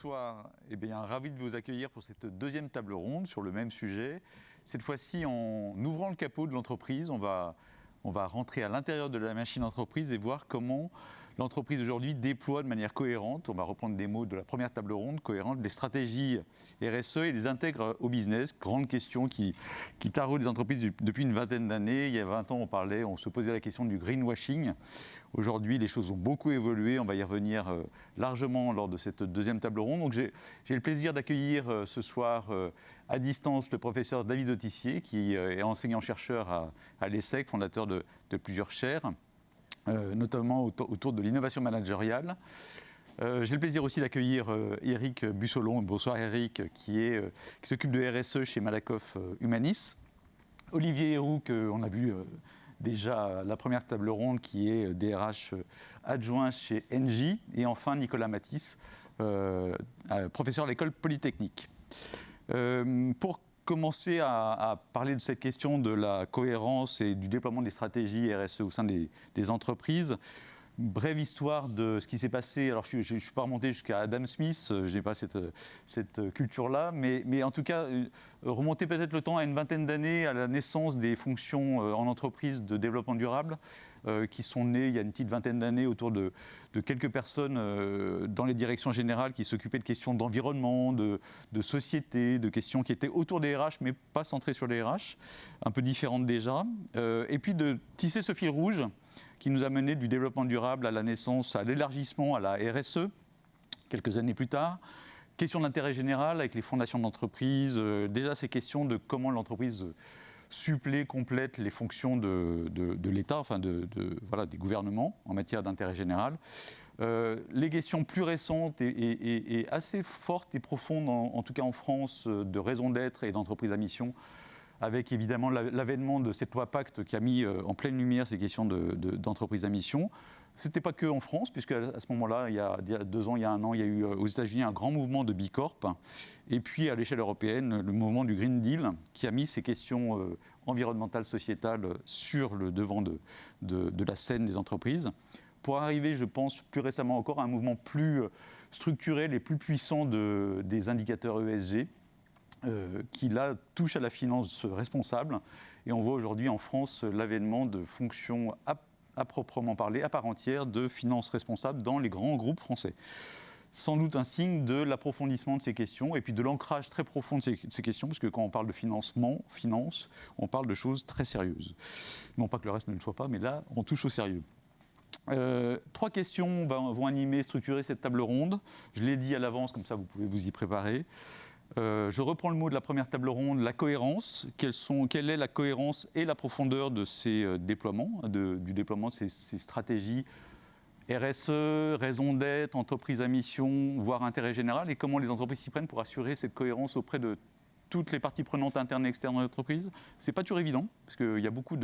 bonsoir. Eh bien, ravi de vous accueillir pour cette deuxième table ronde sur le même sujet. Cette fois-ci, en ouvrant le capot de l'entreprise, on va rentrer à l'intérieur de la machine entreprise et voir comment l'entreprise aujourd'hui déploie de manière cohérente, on va reprendre des mots de la première table ronde, cohérente, des stratégies RSE et les intègre au business. Grande question qui taraude les entreprises depuis une vingtaine d'années. Il y a 20 ans, on se posait la question du greenwashing. Aujourd'hui, les choses ont beaucoup évolué. On va y revenir largement lors de cette deuxième table ronde. Donc, j'ai le plaisir d'accueillir ce soir à distance le professeur David Autissier, qui est enseignant-chercheur à l'ESSEC, fondateur de plusieurs chaires, notamment autour de l'innovation managériale. J'ai le plaisir aussi d'accueillir Éric Bussolon. Bonsoir Éric, qui s'occupe de RSE chez Malakoff Humanis. Olivier Héroux, qu'on a vu déjà à la première table ronde, qui est DRH adjoint chez Engie. Et enfin Nicolas Matisse, professeur à l'école polytechnique. Pour commencer à parler de cette question de la cohérence et du déploiement des stratégies RSE au sein des entreprises, brève histoire de ce qui s'est passé. Alors je ne suis pas remonté jusqu'à Adam Smith, je n'ai pas cette culture-là, mais en tout cas, remonter peut-être le temps à une vingtaine d'années à la naissance des fonctions en entreprise de développement durable, qui sont nées il y a une petite vingtaine d'années autour de quelques personnes dans les directions générales qui s'occupaient de questions d'environnement, de société, de questions qui étaient autour des RH, mais pas centrées sur les RH, un peu différentes déjà. Et puis de tisser ce fil rouge qui nous a mené du développement durable à la naissance, à l'élargissement, à la RSE, quelques années plus tard. Question d'intérêt général avec les fondations d'entreprise, déjà ces questions de comment l'entreprise supplée, complète les fonctions de l'État, enfin voilà, des gouvernements en matière d'intérêt général. Les questions plus récentes et assez fortes et profondes, en tout cas en France, de raison d'être et d'entreprise à mission, avec évidemment l'avènement de cette loi Pacte qui a mis en pleine lumière ces questions d'entreprise à mission. Ce n'était pas que en France, puisque à ce moment-là, il y a 2 ans, il y a 1 an, il y a eu aux États-Unis un grand mouvement de B Corp. Et puis à l'échelle européenne, le mouvement du Green Deal, qui a mis ces questions environnementales, sociétales sur le devant de la scène des entreprises. Pour arriver, je pense, plus récemment encore, à un mouvement plus structurel et plus puissant des indicateurs ESG, qui là touche à la finance responsable. Et on voit aujourd'hui en France l'avènement de fonctions à proprement parler, à part entière, de finance responsable dans les grands groupes français. Sans doute un signe de l'approfondissement de ces questions et puis de l'ancrage très profond de ces questions, parce que quand on parle de financement, finance, on parle de choses très sérieuses. Non pas que le reste ne le soit pas, mais là, on touche au sérieux. 3 questions vont animer, structurer cette table ronde. Je l'ai dit à l'avance, comme ça vous pouvez vous y préparer. Je reprends le mot de la première table ronde, la cohérence. Quelle est la cohérence et la profondeur de ces déploiements, du déploiement de ces stratégies RSE, raison d'être, entreprise à mission, voire intérêt général, et comment les entreprises s'y prennent pour assurer cette cohérence auprès de toutes les parties prenantes internes et externes de l'entreprise. Ce n'est pas toujours évident, parce qu'il y a beaucoup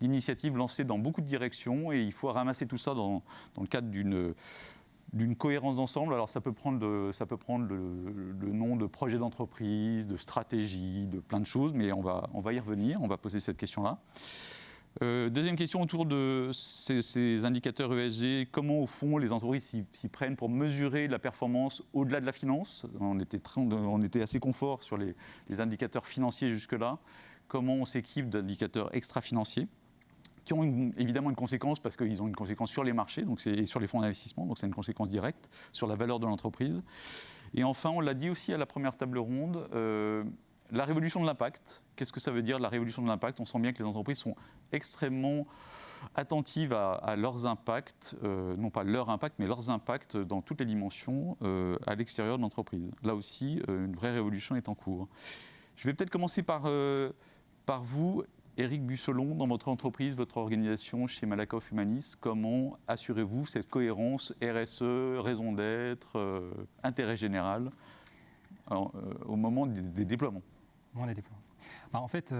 d'initiatives lancées dans beaucoup de directions, et il faut ramasser tout ça dans le cadre d'une cohérence d'ensemble. Alors ça peut prendre le nom de projet d'entreprise, de stratégie, de plein de choses, mais on va y revenir, on va poser cette question-là. Deuxième question autour de ces indicateurs ESG, comment au fond les entreprises s'y prennent pour mesurer la performance au-delà de la finance. On était assez confort sur les indicateurs financiers jusque-là. Comment on s'équipe d'indicateurs extra-financiers qui ont évidemment une conséquence, parce qu'ils ont une conséquence sur les marchés et sur les fonds d'investissement, donc c'est une conséquence directe sur la valeur de l'entreprise. Et enfin, on l'a dit aussi à la première table ronde, la révolution de l'impact. Qu'est-ce que ça veut dire, la révolution de l'impact ? On sent bien que les entreprises sont extrêmement attentives à leurs impacts, non pas leur impact, mais leurs impacts dans toutes les dimensions à l'extérieur de l'entreprise. Là aussi, une vraie révolution est en cours. Je vais peut-être commencer par vous, Éric Bussolon, dans votre entreprise, votre organisation chez Malakoff Humanis. Comment assurez-vous cette cohérence RSE, raison d'être, intérêt général au moment des déploiements ? Des déploiements. Alors, en fait,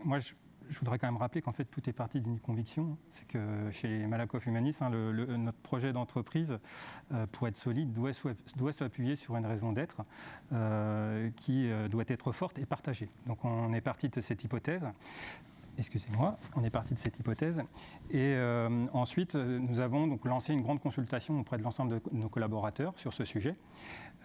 moi, je voudrais quand même rappeler qu'en fait, tout est parti d'une conviction. C'est que chez Malakoff Humanis, notre projet d'entreprise, pour être solide, doit s'appuyer sur une raison d'être qui doit être forte et partagée. Donc, on est parti de cette hypothèse. Excusez-moi, on est parti de cette hypothèse. Et ensuite, nous avons donc lancé une grande consultation auprès de l'ensemble de nos collaborateurs sur ce sujet.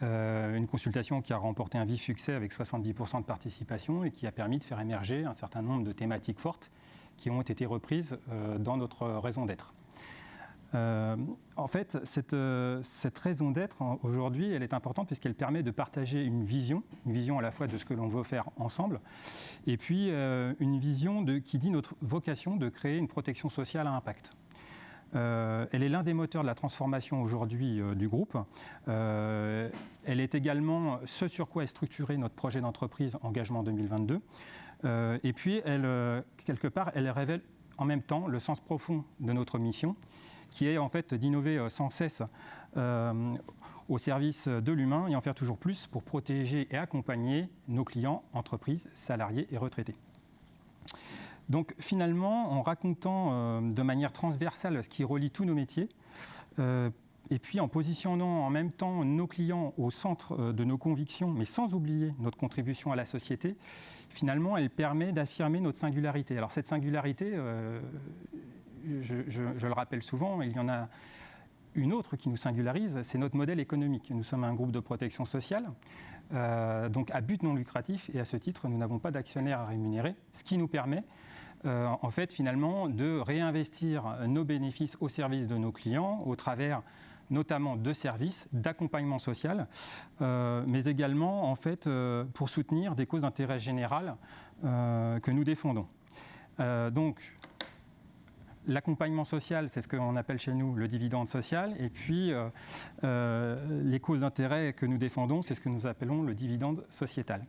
Une consultation qui a remporté un vif succès avec 70% de participation et qui a permis de faire émerger un certain nombre de thématiques fortes qui ont été reprises dans notre raison d'être. En fait, cette raison d'être, aujourd'hui, elle est importante puisqu'elle permet de partager une vision à la fois de ce que l'on veut faire ensemble, et puis une vision qui dit notre vocation de créer une protection sociale à impact. Elle est l'un des moteurs de la transformation aujourd'hui du groupe. Elle est également ce sur quoi est structuré notre projet d'entreprise Engagement 2022. Et puis, quelque part, elle révèle en même temps le sens profond de notre mission, qui est en fait d'innover sans cesse au service de l'humain et en faire toujours plus pour protéger et accompagner nos clients, entreprises, salariés et retraités. Donc finalement, en racontant de manière transversale ce qui relie tous nos métiers, et puis en positionnant en même temps nos clients au centre de nos convictions, mais sans oublier notre contribution à la société, finalement, elle permet d'affirmer notre singularité. Alors cette singularité, je le rappelle souvent, il y en a une autre qui nous singularise, c'est notre modèle économique. Nous sommes un groupe de protection sociale, donc à but non lucratif, et à ce titre, nous n'avons pas d'actionnaires à rémunérer, ce qui nous permet en fait finalement de réinvestir nos bénéfices au service de nos clients au travers notamment de services, d'accompagnement social, mais également en fait pour soutenir des causes d'intérêt général que nous défendons. Donc l'accompagnement social, c'est ce qu'on appelle chez nous le dividende social, et puis les causes d'intérêt que nous défendons, c'est ce que nous appelons le dividende sociétal.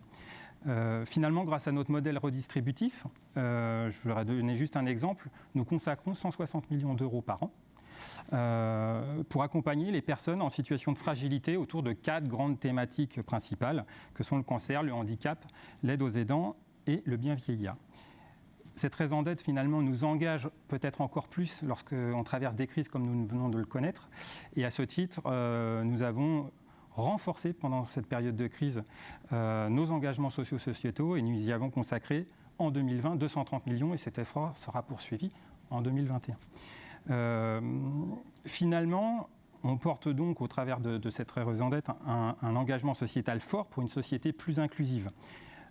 Finalement, grâce à notre modèle redistributif, je voudrais donner juste un exemple, nous consacrons 160 millions d'euros par an pour accompagner les personnes en situation de fragilité autour de 4 grandes thématiques principales, que sont le cancer, le handicap, l'aide aux aidants et le bien vieillir. Cette raison d'être, finalement, nous engage peut-être encore plus lorsqu'on traverse des crises comme nous venons de le connaître. Et à ce titre, nous avons renforcé pendant cette période de crise nos engagements socio-sociétaux et nous y avons consacré en 2020 230 millions et cet effort sera poursuivi en 2021. Finalement, on porte donc au travers de cette raison d'être un engagement sociétal fort pour une société plus inclusive,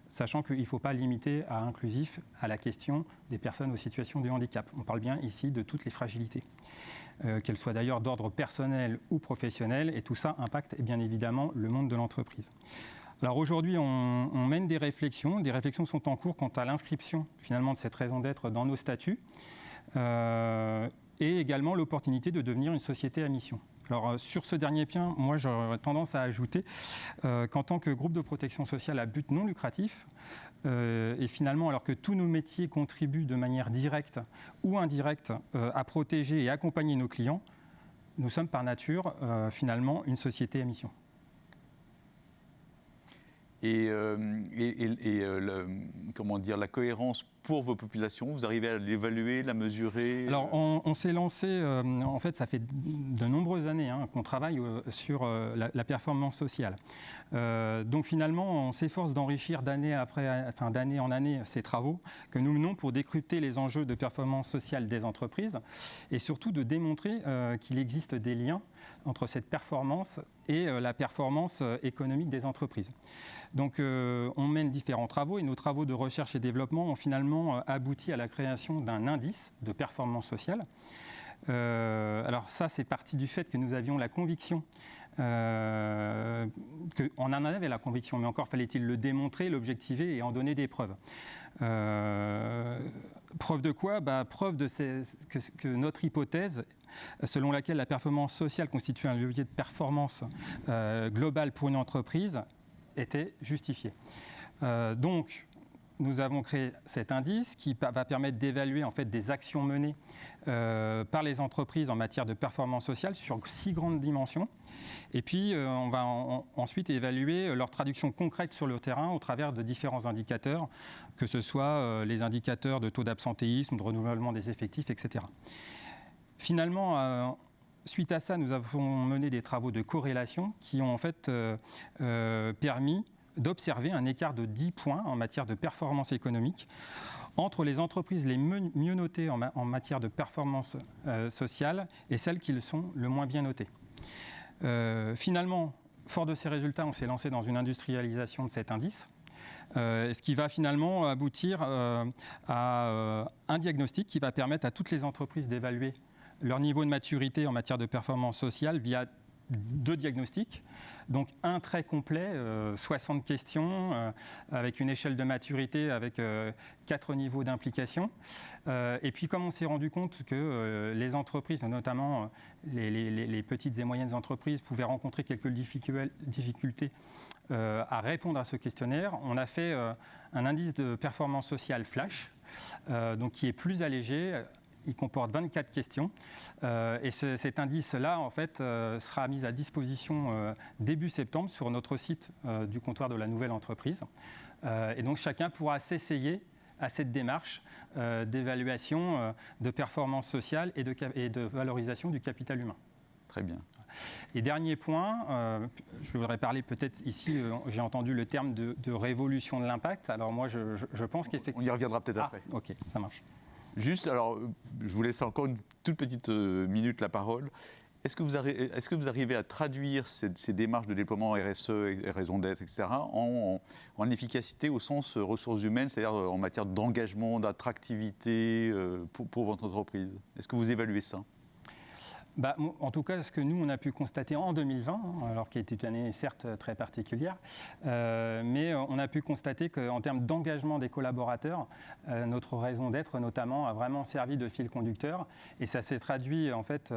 sachant qu'il ne faut pas limiter à inclusif à la question des personnes aux situations de handicap. On parle bien ici de toutes les fragilités, qu'elles soient d'ailleurs d'ordre personnel ou professionnel, et tout ça impacte bien évidemment le monde de l'entreprise. Alors aujourd'hui, on mène des réflexions sont en cours quant à l'inscription finalement de cette raison d'être dans nos statuts, et également l'opportunité de devenir une société à mission. Alors sur ce dernier point, moi j'aurais tendance à ajouter qu'en tant que groupe de protection sociale à but non lucratif, et finalement alors que tous nos métiers contribuent de manière directe ou indirecte à protéger et accompagner nos clients, nous sommes par nature finalement une société à mission. Comment dire, la cohérence pour vos populations, vous arrivez à l'évaluer, la mesurer? Alors on s'est lancé, en fait ça fait de nombreuses années qu'on travaille sur la performance sociale. Donc finalement on s'efforce d'enrichir d'année en année ces travaux que nous menons pour décrypter les enjeux de performance sociale des entreprises et surtout de démontrer qu'il existe des liens entre cette performance et la performance économique des entreprises. Donc on mène différents travaux et nos travaux de recherche et développement ont finalement abouti à la création d'un indice de performance sociale. Alors ça, c'est parti du fait que nous avions la conviction, on en avait la conviction, mais encore fallait-il le démontrer, l'objectiver et en donner des preuves. Preuve de quoi? Preuve que notre hypothèse, selon laquelle la performance sociale constitue un levier de performance globale pour une entreprise, était justifiée. Donc, nous avons créé cet indice qui va permettre d'évaluer en fait des actions menées par les entreprises en matière de performance sociale sur 6 grandes dimensions. Et puis, on va ensuite évaluer leur traduction concrète sur le terrain au travers de différents indicateurs, que ce soit les indicateurs de taux d'absentéisme, de renouvellement des effectifs, etc. Finalement, suite à ça, nous avons mené des travaux de corrélation qui ont en fait permis d'observer un écart de 10 points en matière de performance économique entre les entreprises les mieux notées en matière de performance sociale et celles qui le sont le moins bien notées. Finalement, fort de ces résultats, on s'est lancé dans une industrialisation de cet indice, ce qui va finalement aboutir à un diagnostic qui va permettre à toutes les entreprises d'évaluer leur niveau de maturité en matière de performance sociale via 2 diagnostics. Donc un très complet, 60 questions, avec une échelle de maturité, avec 4 niveaux d'implication. Et puis comme on s'est rendu compte que les entreprises, notamment les petites et moyennes entreprises, pouvaient rencontrer quelques difficultés à répondre à ce questionnaire, on a fait un indice de performance sociale flash, donc qui est plus allégé. Il comporte 24 questions et cet indice-là, en fait, sera mis à disposition début septembre sur notre site du comptoir de la nouvelle entreprise. Et donc chacun pourra s'essayer à cette démarche d'évaluation de performance sociale et de valorisation du capital humain. Très bien. Et dernier point, je voudrais parler peut-être ici, j'ai entendu le terme de révolution de l'impact. Alors moi, je pense qu'effectivement... On y reviendra peut-être après. Ok, ça marche. Juste, alors, je vous laisse encore une toute petite minute la parole. Est-ce que vous arrivez à traduire ces démarches de déploiement RSE, raison d'être, etc., en efficacité au sens ressources humaines, c'est-à-dire en matière d'engagement, d'attractivité pour votre entreprise? Est-ce que vous évaluez ça? En tout cas, ce que nous, on a pu constater en 2020, alors qui était une année certes très particulière, mais on a pu constater qu'en termes d'engagement des collaborateurs, notre raison d'être notamment a vraiment servi de fil conducteur et ça s'est traduit en fait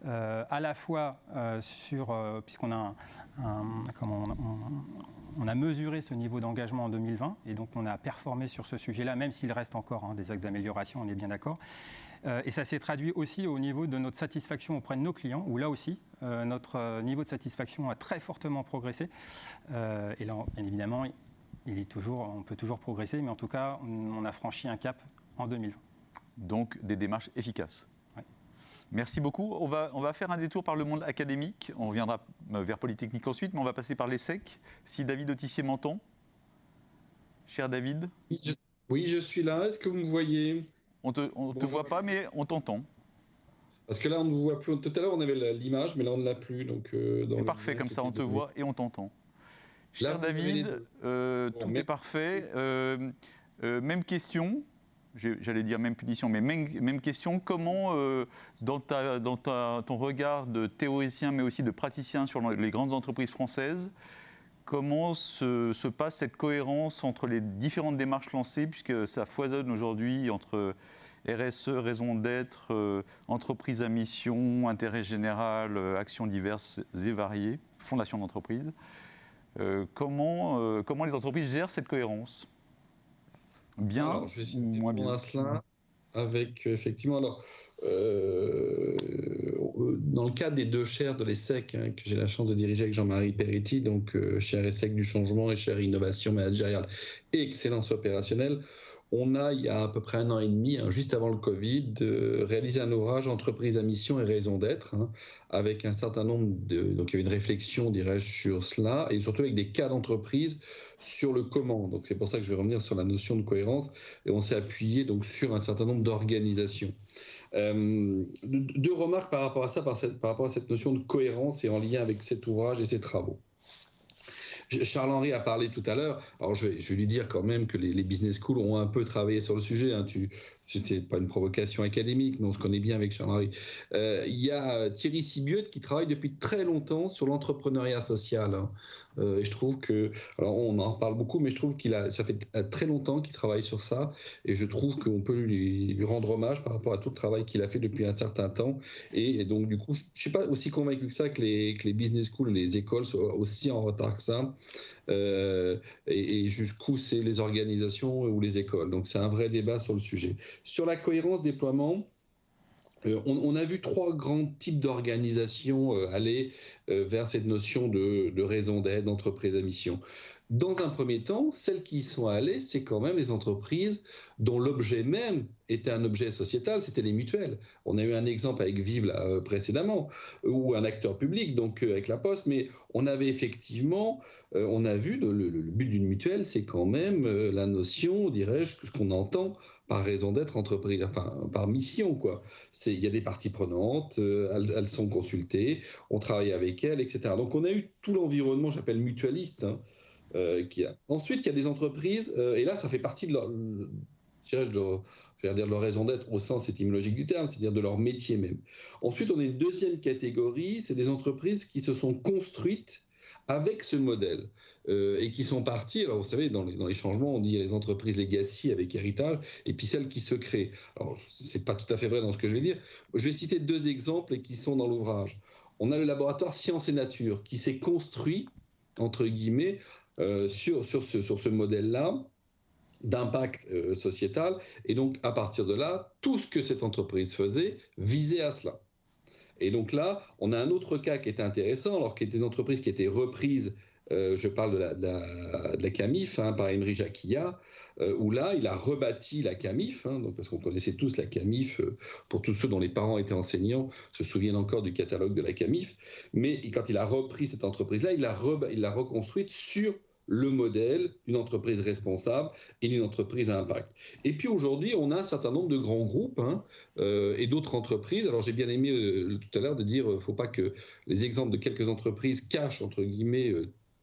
à la fois sur, puisqu'on a on a mesuré ce niveau d'engagement en 2020 et donc on a performé sur ce sujet-là, même s'il reste encore des axes d'amélioration, on est bien d'accord. Et ça s'est traduit aussi au niveau de notre satisfaction auprès de nos clients, où là aussi, notre niveau de satisfaction a très fortement progressé. Et là, bien évidemment, on peut toujours progresser, mais en tout cas, on a franchi un cap en 2020. Donc, des démarches efficaces. Ouais. Merci beaucoup. On va faire un détour par le monde académique. On reviendra vers Polytechnique ensuite, mais on va passer par l'ESSEC. Si David Autissier m'entend. Cher David. Oui, je suis là. Est-ce que vous me voyez ? On ne te voit pas, mais on t'entend. Parce que là, on ne vous voit plus. Tout à l'heure, on avait l'image, mais là, on ne l'a plus. C'est parfait, comme ça, on te voit et on t'entend. Cher David, tout est parfait. Même question, j'allais dire même punition, mais même question. Comment, dans ton regard de théoricien, mais aussi de praticien sur les grandes entreprises françaises, comment se passe cette cohérence entre les différentes démarches lancées, puisque ça foisonne aujourd'hui entre RSE, raison d'être, entreprise à mission, intérêt général, actions diverses et variées, fondation d'entreprise. Comment les entreprises gèrent cette cohérence? Bien. Alors, je vais essayer de répondre à cela avec effectivement. Alors, dans le cadre des 2 chaires de l'ESSEC que j'ai la chance de diriger avec Jean-Marie Peretti, donc chaire ESSEC du changement et chaire innovation managériale et excellence opérationnelle, on a, il y a à peu près 1 an et demi, juste avant le Covid, réalisé un ouvrage entreprise à mission et raison d'être, avec un certain nombre donc il y avait une réflexion, dirais-je, sur cela, et surtout avec des cas d'entreprise sur le comment. Donc c'est pour ça que je vais revenir sur la notion de cohérence, et on s'est appuyé donc sur un certain nombre d'organisations. 2 remarques par rapport à ça, par rapport à cette notion de cohérence et en lien avec cet ouvrage et ses travaux. Charles-Henri a parlé tout à l'heure. Alors je vais lui dire quand même que les business schools ont un peu travaillé sur le sujet. C'était pas une provocation académique, mais on se connaît bien avec Charles-Henri. Il y a Thierry Sibieux qui travaille depuis très longtemps sur l'entrepreneuriat social. Et je trouve que, alors on en parle beaucoup, mais je trouve ça fait très longtemps qu'il travaille sur ça, et je trouve qu'on peut lui rendre hommage par rapport à tout le travail qu'il a fait depuis un certain temps. Et donc du coup, je suis pas aussi convaincu que ça que les business schools, les écoles soient aussi en retard que ça. Et jusqu'où c'est les organisations ou les écoles. Donc c'est un vrai débat sur le sujet. Sur la cohérence déploiement, on a vu 3 grands types d'organisations aller vers cette notion de raison d'être, d'entreprise à mission. Dans un premier temps, celles qui y sont allées, c'est quand même les entreprises dont l'objet même était un objet sociétal, c'était les mutuelles. On a eu un exemple avec Vive là, précédemment, ou un acteur public, donc avec la Poste, mais on avait effectivement, on a vu, le but d'une mutuelle, c'est quand même la notion, dirais-je, ce qu'on entend par raison d'être entreprise, enfin par mission, quoi. Il y a des parties prenantes, elles sont consultées, on travaille avec elles, etc. Donc on a eu tout l'environnement, j'appelle mutualiste, hein, Ensuite, il y a des entreprises, et là, ça fait partie de leur, je vais dire de leur raison d'être au sens étymologique du terme, c'est-à-dire de leur métier même. Ensuite, on a une deuxième catégorie, c'est des entreprises qui se sont construites avec ce modèle et qui sont parties. Alors, vous savez, dans les changements, on dit il y a les entreprises legacy avec héritage et puis celles qui se créent. Alors, c'est pas tout à fait vrai dans ce que je vais dire. Je vais citer 2 exemples et qui sont dans l'ouvrage. On a le laboratoire Sciences et Nature qui s'est construit, entre guillemets, sur ce modèle-là d'impact sociétal. Et donc, à partir de là, tout ce que cette entreprise faisait visait à cela. Et donc là, on a un autre cas qui est intéressant, alors qui était une entreprise qui était reprise, je parle de la CAMIF, hein, par Emery Jacquillat, où là, il a rebâti la CAMIF, hein, donc, parce qu'on connaissait tous la CAMIF, pour tous ceux dont les parents étaient enseignants, se souviennent encore du catalogue de la CAMIF, mais quand il a repris cette entreprise-là, il l'a reconstruite sur le modèle d'une entreprise responsable et d'une entreprise à impact. Et puis aujourd'hui, on a un certain nombre de grands groupes et d'autres entreprises. Alors j'ai bien aimé tout à l'heure de dire qu'il ne faut pas que les exemples de quelques entreprises cachent, entre guillemets,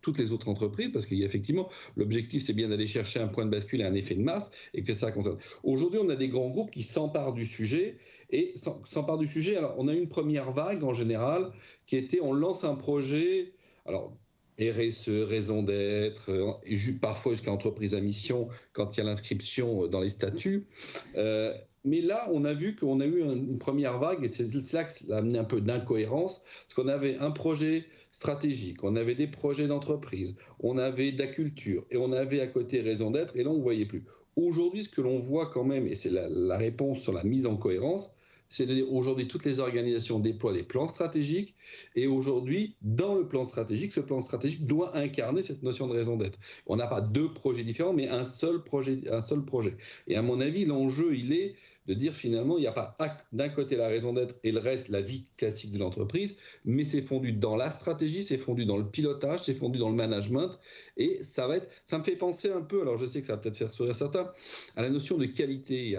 toutes les autres entreprises, parce qu'effectivement, l'objectif, c'est bien d'aller chercher un point de bascule et un effet de masse, et que ça concerne. Aujourd'hui, on a des grands groupes qui s'emparent du sujet, et s'emparent du sujet. Alors, on a eu une première vague, en général, qui était, on lance un projet, alors RSE, raison d'être, parfois jusqu'à entreprise à mission quand il y a l'inscription dans les statuts. Mais là, on a vu qu'on a eu une première vague et c'est là que ça a amené un peu d'incohérence parce qu'on avait un projet stratégique, on avait des projets d'entreprise, on avait de la culture et on avait à côté raison d'être et là, on ne voyait plus. Aujourd'hui, ce que l'on voit quand même, et c'est la réponse sur la mise en cohérence, c'est aujourd'hui toutes les organisations déploient des plans stratégiques et aujourd'hui, dans le plan stratégique, ce plan stratégique doit incarner cette notion de raison d'être. On n'a pas 2 projets différents, mais un seul projet. Et à mon avis, l'enjeu, il est de dire finalement, il n'y a pas d'un côté la raison d'être et le reste, la vie classique de l'entreprise, mais c'est fondu dans la stratégie, c'est fondu dans le pilotage, c'est fondu dans le management et ça me fait penser un peu, alors je sais que ça va peut-être faire sourire certains, à la notion de qualité. Il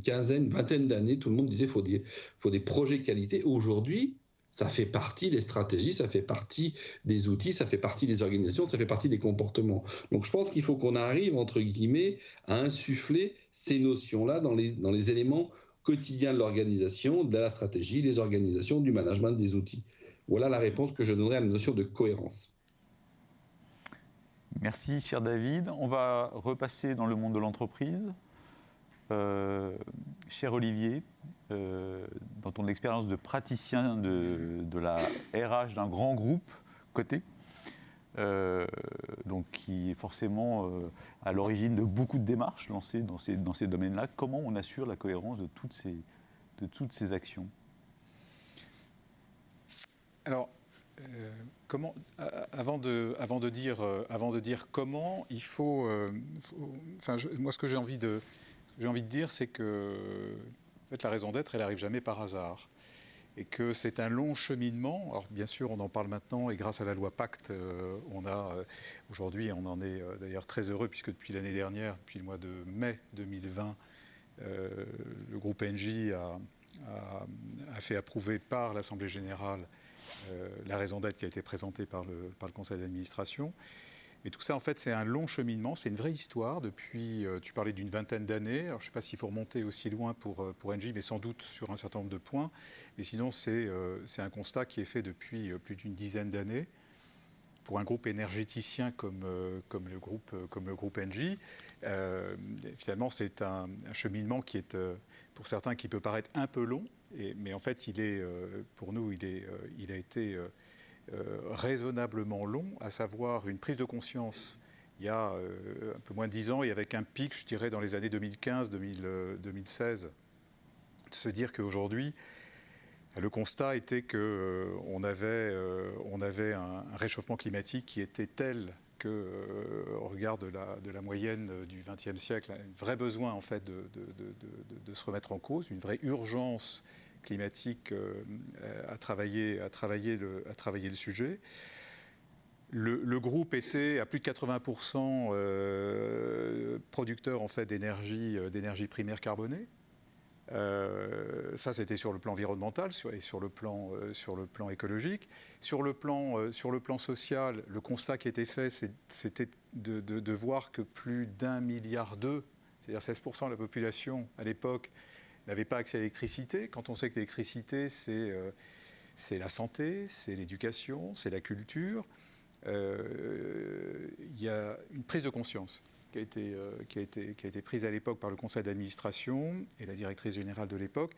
y a une vingtaine d'années, tout le monde disait qu'il faut des projets qualité. Aujourd'hui, ça fait partie des stratégies, ça fait partie des outils, ça fait partie des organisations, ça fait partie des comportements. Donc je pense qu'il faut qu'on arrive, entre guillemets, à insuffler ces notions-là dans les éléments quotidiens de l'organisation, de la stratégie, des organisations, du management, des outils. Voilà la réponse que je donnerai à la notion de cohérence. Merci, cher David. On va repasser dans le monde de l'entreprise. Cher Olivier, dans ton expérience de praticien de la RH d'un grand groupe coté, donc qui est forcément à l'origine de beaucoup de démarches lancées dans ces domaines-là, comment on assure la cohérence de toutes ces actions ? Alors, avant de dire comment, il faut, moi ce que j'ai envie de dire, c'est que en fait, la raison d'être, elle n'arrive jamais par hasard. Et que c'est un long cheminement. Alors bien sûr, on en parle maintenant, et grâce à la loi Pacte, aujourd'hui, on en est d'ailleurs très heureux, puisque depuis l'année dernière, depuis le mois de mai 2020, le groupe Engie a fait approuver par l'Assemblée générale la raison d'être qui a été présentée par le conseil d'administration. Mais tout ça, en fait, c'est un long cheminement, c'est une vraie histoire. Depuis, tu parlais d'une vingtaine d'années. Alors, je ne sais pas s'il faut remonter aussi loin pour Engie, mais sans doute sur un certain nombre de points. Mais sinon, c'est un constat qui est fait depuis plus d'une dizaine d'années. Pour un groupe énergéticien comme le groupe Engie, finalement, c'est un cheminement qui est, pour certains, qui peut paraître un peu long. Mais en fait, pour nous, il a été raisonnablement long, à savoir une prise de conscience il y a un peu moins de 10 ans et avec un pic, je dirais, dans les années 2015-2016, de se dire qu'aujourd'hui, le constat était qu'on avait un réchauffement climatique qui était tel au regard de la moyenne du XXe siècle, un vrai besoin en fait de se remettre en cause, une vraie urgence climatique à travailler le sujet. Le groupe était à plus de 80% producteur en fait d'énergie primaire carbonée. Ça, c'était sur le plan environnemental et sur le plan écologique. Sur le plan social, le constat qui était fait, c'était de voir que plus d'1,2 milliard, c'est-à-dire 16% de la population à l'époque, n'avait pas accès à l'électricité. Quand on sait que l'électricité, c'est la santé, c'est l'éducation, c'est la culture, il y a une prise de conscience qui a été prise à l'époque par le conseil d'administration et la directrice générale de l'époque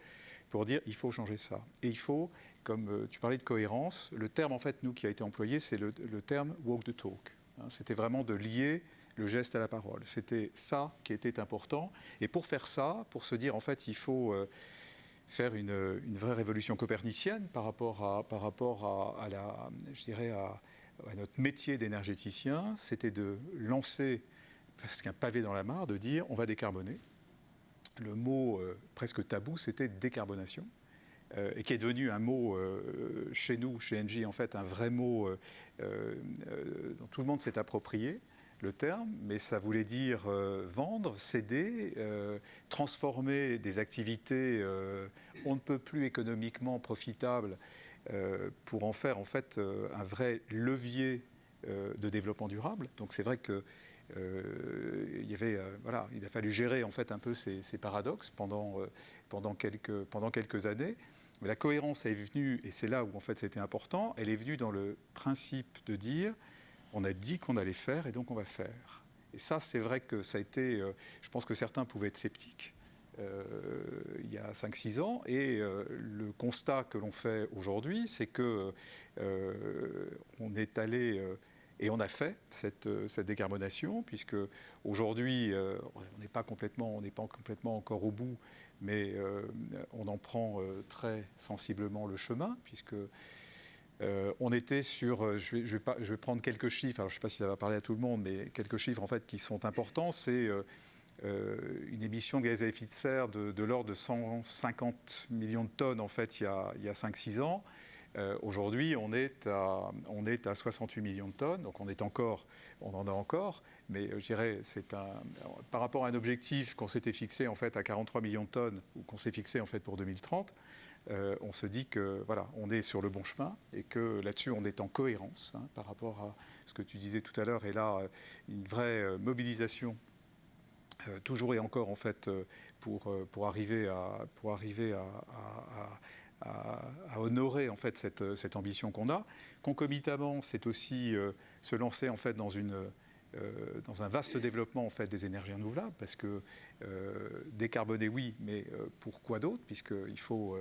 pour dire il faut changer ça. Et il faut, comme tu parlais de cohérence, le terme en fait, nous, qui a été employé, c'est le terme walk the talk. C'était vraiment de lier le geste à la parole. C'était ça qui était important. Et pour faire ça, pour se dire en fait il faut faire une vraie révolution copernicienne par rapport à notre métier d'énergéticien, c'était de lancer presque un pavé dans la mare, de dire on va décarboner. Le mot presque tabou, c'était décarbonation, et qui est devenu un mot chez nous, chez Engie, en fait, un vrai mot dont tout le monde s'est approprié, le terme, mais ça voulait dire vendre, céder, transformer des activités on ne peut plus économiquement profitables pour en faire, en fait, un vrai levier de développement durable. Donc c'est vrai que il a fallu gérer en fait un peu ces paradoxes pendant quelques années. Mais la cohérence est venue, et c'est là où en fait c'était important, elle est venue dans le principe de dire on a dit qu'on allait faire et donc on va faire. Et ça, c'est vrai que ça a été, je pense que certains pouvaient être sceptiques il y a 5-6 ans, et le constat que l'on fait aujourd'hui, c'est que on est allé et on a fait cette décarbonation, puisque aujourd'hui, on n'est pas complètement encore au bout, mais on en prend très sensiblement le chemin, puisque on était sur, je vais prendre quelques chiffres, alors je ne sais pas si ça va parler à tout le monde, mais quelques chiffres en fait qui sont importants, c'est une émission de gaz à effet de serre de l'ordre de 150 millions de tonnes en fait il y a 5-6 ans. Aujourd'hui, on est à 68 millions de tonnes, donc on en a encore, mais je dirais par rapport à un objectif qu'on s'était fixé en fait à 43 millions de tonnes ou qu'on s'est fixé en fait pour 2030, on se dit que voilà, on est sur le bon chemin et que là-dessus on est en cohérence par rapport à ce que tu disais tout à l'heure, et là une vraie mobilisation toujours et encore en fait pour arriver à honorer en fait cette ambition qu'on a. Concomitamment, c'est aussi se lancer en fait dans un vaste développement en fait des énergies renouvelables, parce que décarboner oui, mais pourquoi d'autre, puisqu'il faut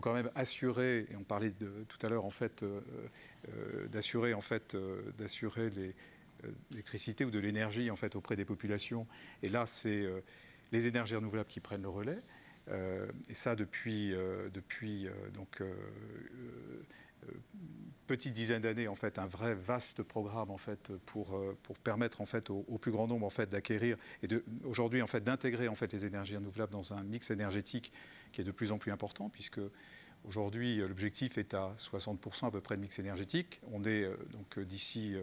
quand même assurer, et on parlait tout à l'heure en fait d'assurer l'électricité ou de l'énergie en fait auprès des populations, et là c'est les énergies renouvelables qui prennent le relais. Et ça depuis petite dizaine d'années, en fait, un vrai vaste programme en fait pour permettre en fait au plus grand nombre en fait d'acquérir et aujourd'hui en fait d'intégrer en fait les énergies renouvelables dans un mix énergétique qui est de plus en plus important, puisque aujourd'hui l'objectif est à 60% à peu près de mix énergétique. On est donc d'ici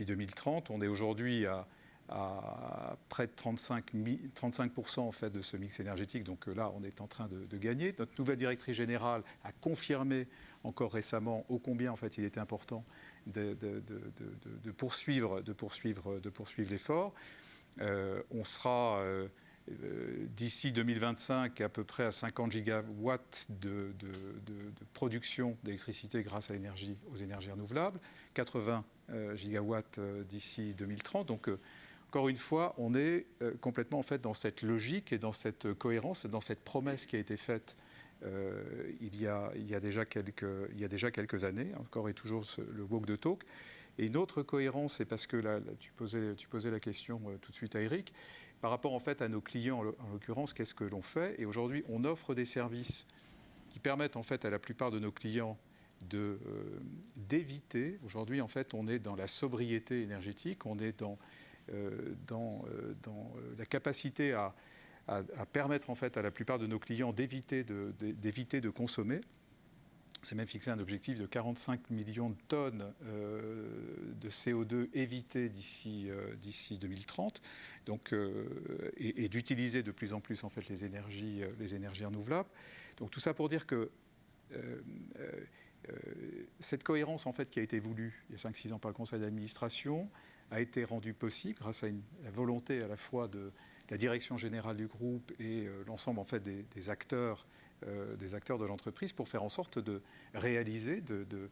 2030, on est aujourd'hui à près de 35% en fait de ce mix énergétique. Donc là, on est en train de gagner. Notre nouvelle directrice générale a confirmé encore récemment ô combien en fait il était important de poursuivre l'effort. On sera d'ici 2025 à peu près à 50 gigawatts de production d'électricité grâce à aux énergies renouvelables, 80 gigawatts d'ici 2030. Donc encore une fois, on est complètement en fait dans cette logique et dans cette cohérence et dans cette promesse qui a été faite il y a déjà quelques années, encore et toujours le walk the talk. Et une autre cohérence, c'est parce que là, tu posais la question tout de suite à Eric, par rapport en fait à nos clients, en l'occurrence, qu'est-ce que l'on fait? Et aujourd'hui, on offre des services qui permettent en fait à la plupart de nos clients d'éviter, aujourd'hui en fait on est dans la sobriété énergétique, on est dans la capacité à permettre en fait à la plupart de nos clients d'éviter de consommer. C'est même fixé un objectif de 45 millions de tonnes de CO2 évitées d'ici 2030, donc, et d'utiliser de plus en plus en fait les énergies renouvelables. Donc tout ça pour dire que cette cohérence en fait qui a été voulue il y a 5-6 ans par le conseil d'administration a été rendue possible grâce à la volonté à la fois de la direction générale du groupe et l'ensemble en fait des acteurs de l'entreprise pour faire en sorte de réaliser, de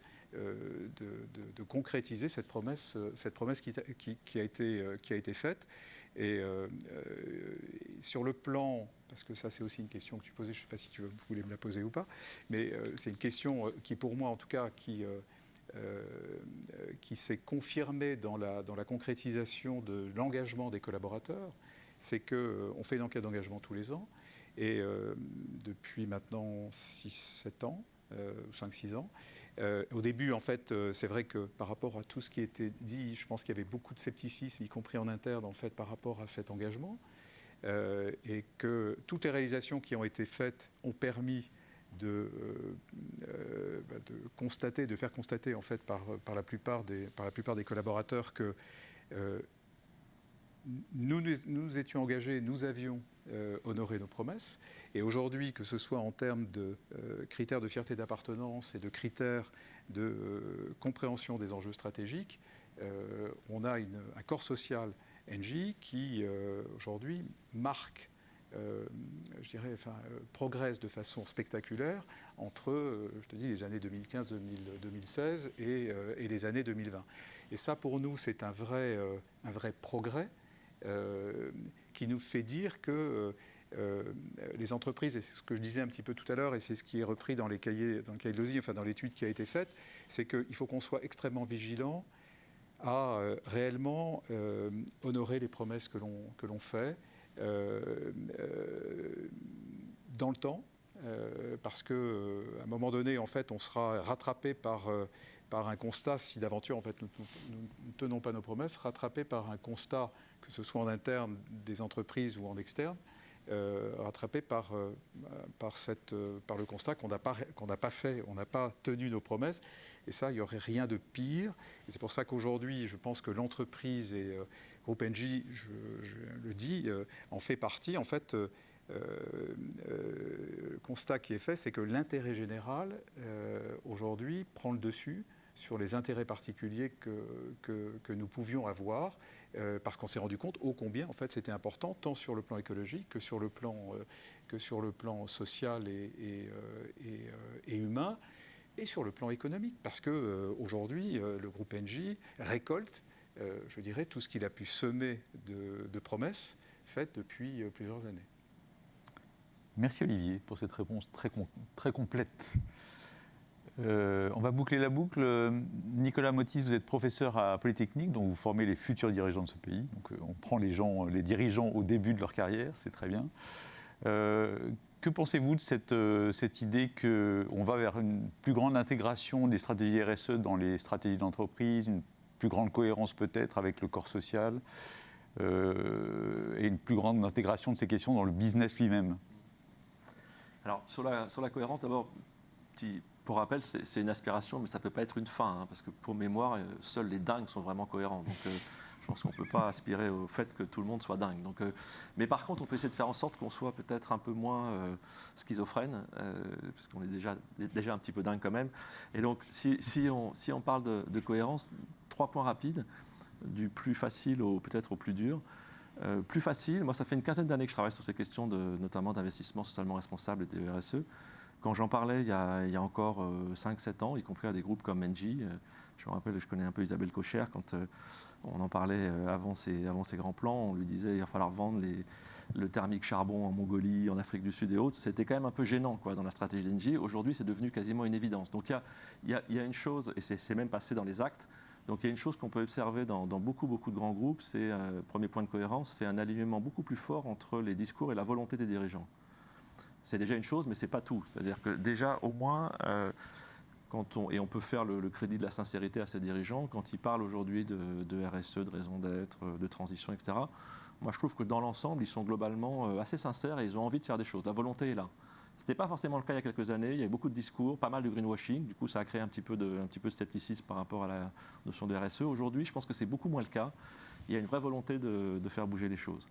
concrétiser cette promesse qui a été faite. Et sur le plan, parce que ça c'est aussi une question que tu posais, je ne sais pas si tu voulais me la poser ou pas, mais c'est une question qui pour moi en tout cas qui s'est confirmée dans la concrétisation de l'engagement des collaborateurs, c'est qu'on fait une enquête d'engagement tous les ans. Et depuis maintenant 6-7 ans, 5-6 ans, au début, en fait, c'est vrai que par rapport à tout ce qui était dit, je pense qu'il y avait beaucoup de scepticisme, y compris en interne, en fait, par rapport à cet engagement, et que toutes les réalisations qui ont été faites ont permis de constater, de faire constater, en fait, par la plupart des collaborateurs que nous étions engagés, nous avions honoré nos promesses. Et aujourd'hui, que ce soit en termes de critères de fierté d'appartenance et de critères de compréhension des enjeux stratégiques, on a un corps social Engie qui, aujourd'hui, marque, je dirais, progresse de façon spectaculaire entre, je te dis, les années 2015-2016 et les années 2020. Et ça, pour nous, c'est un vrai progrès qui nous fait dire que les entreprises, et c'est ce que je disais un petit peu tout à l'heure, et c'est ce qui est repris dans le cahier de l'OSI, enfin dans l'étude qui a été faite, c'est qu'il faut qu'on soit extrêmement vigilant à réellement honorer les promesses que l'on fait dans le temps, parce qu'à un moment donné, en fait, on sera rattrapé par un constat, si d'aventure en fait, nous ne tenons pas nos promesses, rattrapé par un constat, que ce soit en interne des entreprises ou en externe, rattrapé par le constat qu'on n'a pas fait, on n'a pas tenu nos promesses. Et ça, il n'y aurait rien de pire. Et c'est pour ça qu'aujourd'hui, je pense que l'entreprise et Groupe Engie, je le dis, en fait partie. En fait, le constat qui est fait, c'est que l'intérêt général, aujourd'hui, prend le dessus sur les intérêts particuliers que nous pouvions avoir, parce qu'on s'est rendu compte ô combien en fait c'était important, tant sur le plan écologique que sur le plan social et humain, et sur le plan économique, parce qu'aujourd'hui, le groupe Engie récolte, je dirais, tout ce qu'il a pu semer de promesses faites depuis plusieurs années. Merci Olivier pour cette réponse très complète. On va boucler la boucle. Nicolas Motis, vous êtes professeur à Polytechnique, donc vous formez les futurs dirigeants de ce pays. Donc on prend les dirigeants au début de leur carrière, c'est très bien. Que pensez-vous de cette idée qu'on va vers une plus grande intégration des stratégies RSE dans les stratégies d'entreprise, une plus grande cohérence peut-être avec le corps social, et une plus grande intégration de ces questions dans le business lui-même? Alors, sur la cohérence, d'abord, pour rappel, c'est une aspiration, mais ça ne peut pas être une fin, hein, parce que pour mémoire, seuls les dingues sont vraiment cohérents. Donc, je pense qu'on ne peut pas aspirer au fait que tout le monde soit dingue. Donc, mais par contre, on peut essayer de faire en sorte qu'on soit peut-être un peu moins schizophrène, parce qu'on est déjà un petit peu dingue quand même. Et donc, si on parle de cohérence, 3 points rapides, du plus facile peut-être au plus dur. Plus facile, moi ça fait une quinzaine d'années que je travaille sur ces questions notamment d'investissement socialement responsable et de RSE. Quand j'en parlais il y a encore 5-7 ans, y compris à des groupes comme Engie, je me rappelle, je connais un peu Isabelle Cocher, quand on en parlait avant ses grands plans, on lui disait qu'il va falloir vendre le thermique charbon en Mongolie, en Afrique du Sud et autres. C'était quand même un peu gênant dans la stratégie d'Engie. Aujourd'hui, c'est devenu quasiment une évidence. Donc il y a une chose, et c'est même passé dans les actes. Donc il y a une chose qu'on peut observer dans beaucoup de grands groupes, c'est, premier point de cohérence, c'est un alignement beaucoup plus fort entre les discours et la volonté des dirigeants. C'est déjà une chose, mais ce n'est pas tout. C'est-à-dire que déjà, au moins, et on peut faire le crédit de la sincérité à ces dirigeants quand ils parlent aujourd'hui de RSE, de raison d'être, de transition, etc. Moi, je trouve que dans l'ensemble, ils sont globalement assez sincères et ils ont envie de faire des choses. La volonté est là. Ce n'était pas forcément le cas il y a quelques années. Il y avait beaucoup de discours, pas mal de greenwashing. Du coup, ça a créé un petit peu de scepticisme par rapport à la notion de RSE. Aujourd'hui, je pense que c'est beaucoup moins le cas. Il y a une vraie volonté de faire bouger les choses.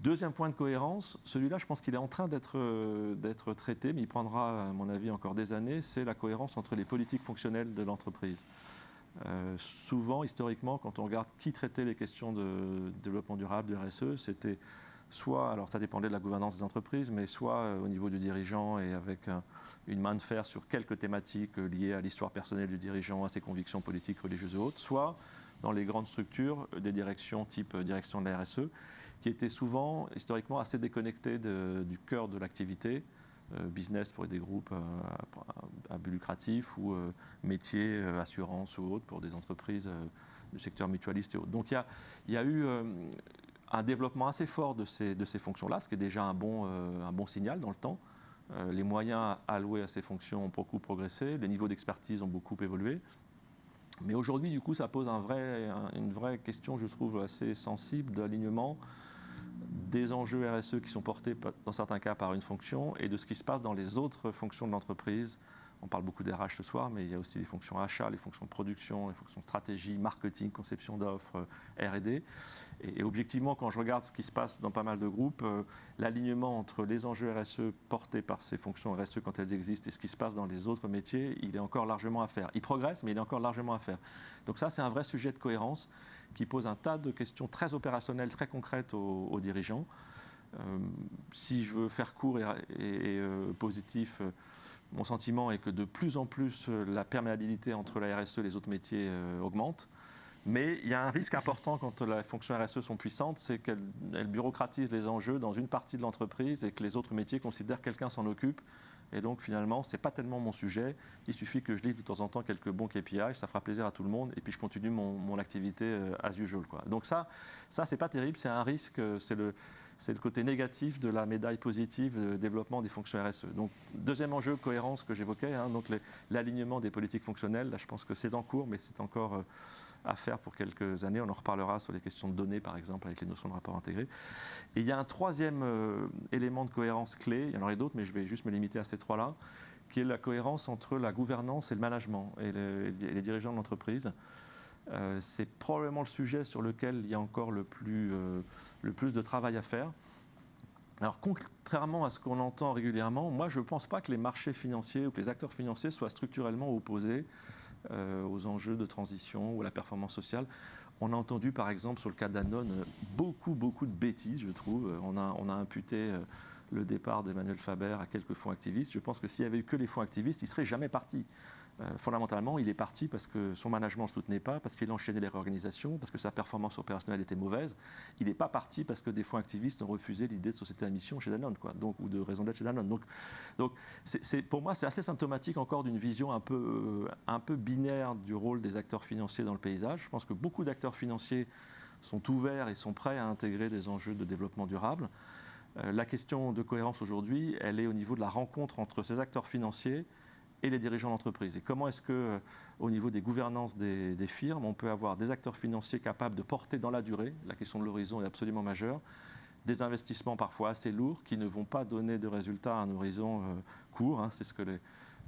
Deuxième point de cohérence, celui-là, je pense qu'il est en train d'être traité, mais il prendra, à mon avis, encore des années, c'est la cohérence entre les politiques fonctionnelles de l'entreprise. Souvent, historiquement, quand on regarde qui traitait les questions de développement durable, de RSE, c'était soit, alors ça dépendait de la gouvernance des entreprises, mais soit au niveau du dirigeant et avec une main de fer sur quelques thématiques liées à l'histoire personnelle du dirigeant, à ses convictions politiques, religieuses et autres, soit dans les grandes structures, des directions type direction de la RSE, qui étaient souvent, historiquement, assez déconnectées du cœur de l'activité, business pour des groupes à but lucratif ou métiers, assurance ou autres pour des entreprises du secteur mutualiste et autres. Donc il y a eu un développement assez fort de ces fonctions-là, ce qui est déjà un bon signal dans le temps. Les moyens alloués à ces fonctions ont beaucoup progressé, les niveaux d'expertise ont beaucoup évolué. Mais aujourd'hui, du coup, ça pose une vraie question, je trouve, assez sensible d'alignement des enjeux RSE qui sont portés, dans certains cas, par une fonction et de ce qui se passe dans les autres fonctions de l'entreprise. On parle beaucoup d'RH ce soir, mais il y a aussi les fonctions achat, les fonctions de production, les fonctions de stratégie, marketing, conception d'offres, R&D. Et objectivement, quand je regarde ce qui se passe dans pas mal de groupes, l'alignement entre les enjeux RSE portés par ces fonctions RSE quand elles existent et ce qui se passe dans les autres métiers, il est encore largement à faire. Il progresse, mais il est encore largement à faire. Donc ça, c'est un vrai sujet de cohérence qui pose un tas de questions très opérationnelles, très concrètes aux dirigeants. Si je veux faire court et positif, mon sentiment est que de plus en plus la perméabilité entre la RSE et les autres métiers augmente. Mais il y a un risque important quand les fonctions RSE sont puissantes, c'est qu'elles bureaucratisent les enjeux dans une partie de l'entreprise et que les autres métiers considèrent que quelqu'un s'en occupe. Et donc finalement, ce n'est pas tellement mon sujet. Il suffit que je lise de temps en temps quelques bons KPI, ça fera plaisir à tout le monde, et puis je continue mon activité as usual, quoi. Donc ça c'est pas terrible, c'est un risque, c'est le côté négatif de la médaille positive de développement des fonctions RSE. Donc, deuxième enjeu, cohérence que j'évoquais, donc l'alignement des politiques fonctionnelles. Là, je pense que c'est en cours, mais c'est encore à faire pour quelques années. On en reparlera sur les questions de données, par exemple, avec les notions de rapport intégré. Et il y a un troisième élément de cohérence clé, il y en aurait d'autres, mais je vais juste me limiter à ces trois-là, qui est la cohérence entre la gouvernance et le management, et les dirigeants de l'entreprise. C'est probablement le sujet sur lequel il y a encore le plus de travail à faire. Alors, contrairement à ce qu'on entend régulièrement, moi, je ne pense pas que les marchés financiers ou que les acteurs financiers soient structurellement opposés aux enjeux de transition ou à la performance sociale. On a entendu, par exemple, sur le cas d'Danone, beaucoup de bêtises, je trouve. On a imputé le départ d'Emmanuel Faber à quelques fonds activistes. Je pense que s'il n'y avait eu que les fonds activistes, il ne serait jamais parti. Fondamentalement, il est parti parce que son management ne le soutenait pas, parce qu'il enchaînait les réorganisations, parce que sa performance opérationnelle était mauvaise. Il n'est pas parti parce que des fonds activistes ont refusé l'idée de société à mission chez Danone, quoi, ou de raison d'être chez Danone. Donc pour moi, c'est assez symptomatique encore d'une vision un peu binaire du rôle des acteurs financiers dans le paysage. Je pense que beaucoup d'acteurs financiers sont ouverts et sont prêts à intégrer des enjeux de développement durable. La question de cohérence aujourd'hui, elle est au niveau de la rencontre entre ces acteurs financiers et les dirigeants d'entreprise. Et comment est-ce que, au niveau des gouvernances des firmes, on peut avoir des acteurs financiers capables de porter dans la durée, la question de l'horizon est absolument majeure, des investissements parfois assez lourds qui ne vont pas donner de résultats à un horizon court. C'est ce que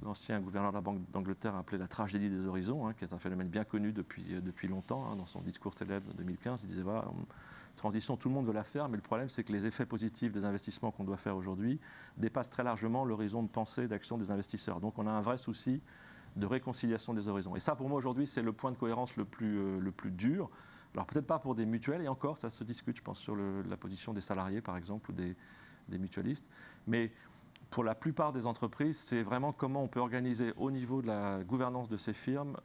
l'ancien gouverneur de la Banque d'Angleterre appelait la tragédie des horizons, qui est un phénomène bien connu depuis longtemps. Dans son discours célèbre de 2015, il disait voilà, transition, tout le monde veut la faire, mais le problème, c'est que les effets positifs des investissements qu'on doit faire aujourd'hui dépassent très largement l'horizon de pensée, d'action des investisseurs. Donc on a un vrai souci de réconciliation des horizons. Et ça, pour moi, aujourd'hui, c'est le point de cohérence le plus dur. Alors peut-être pas pour des mutuelles, et encore, ça se discute, je pense, sur la position des salariés, par exemple, ou des mutualistes. Mais pour la plupart des entreprises, c'est vraiment comment on peut organiser au niveau de la gouvernance de ces firmes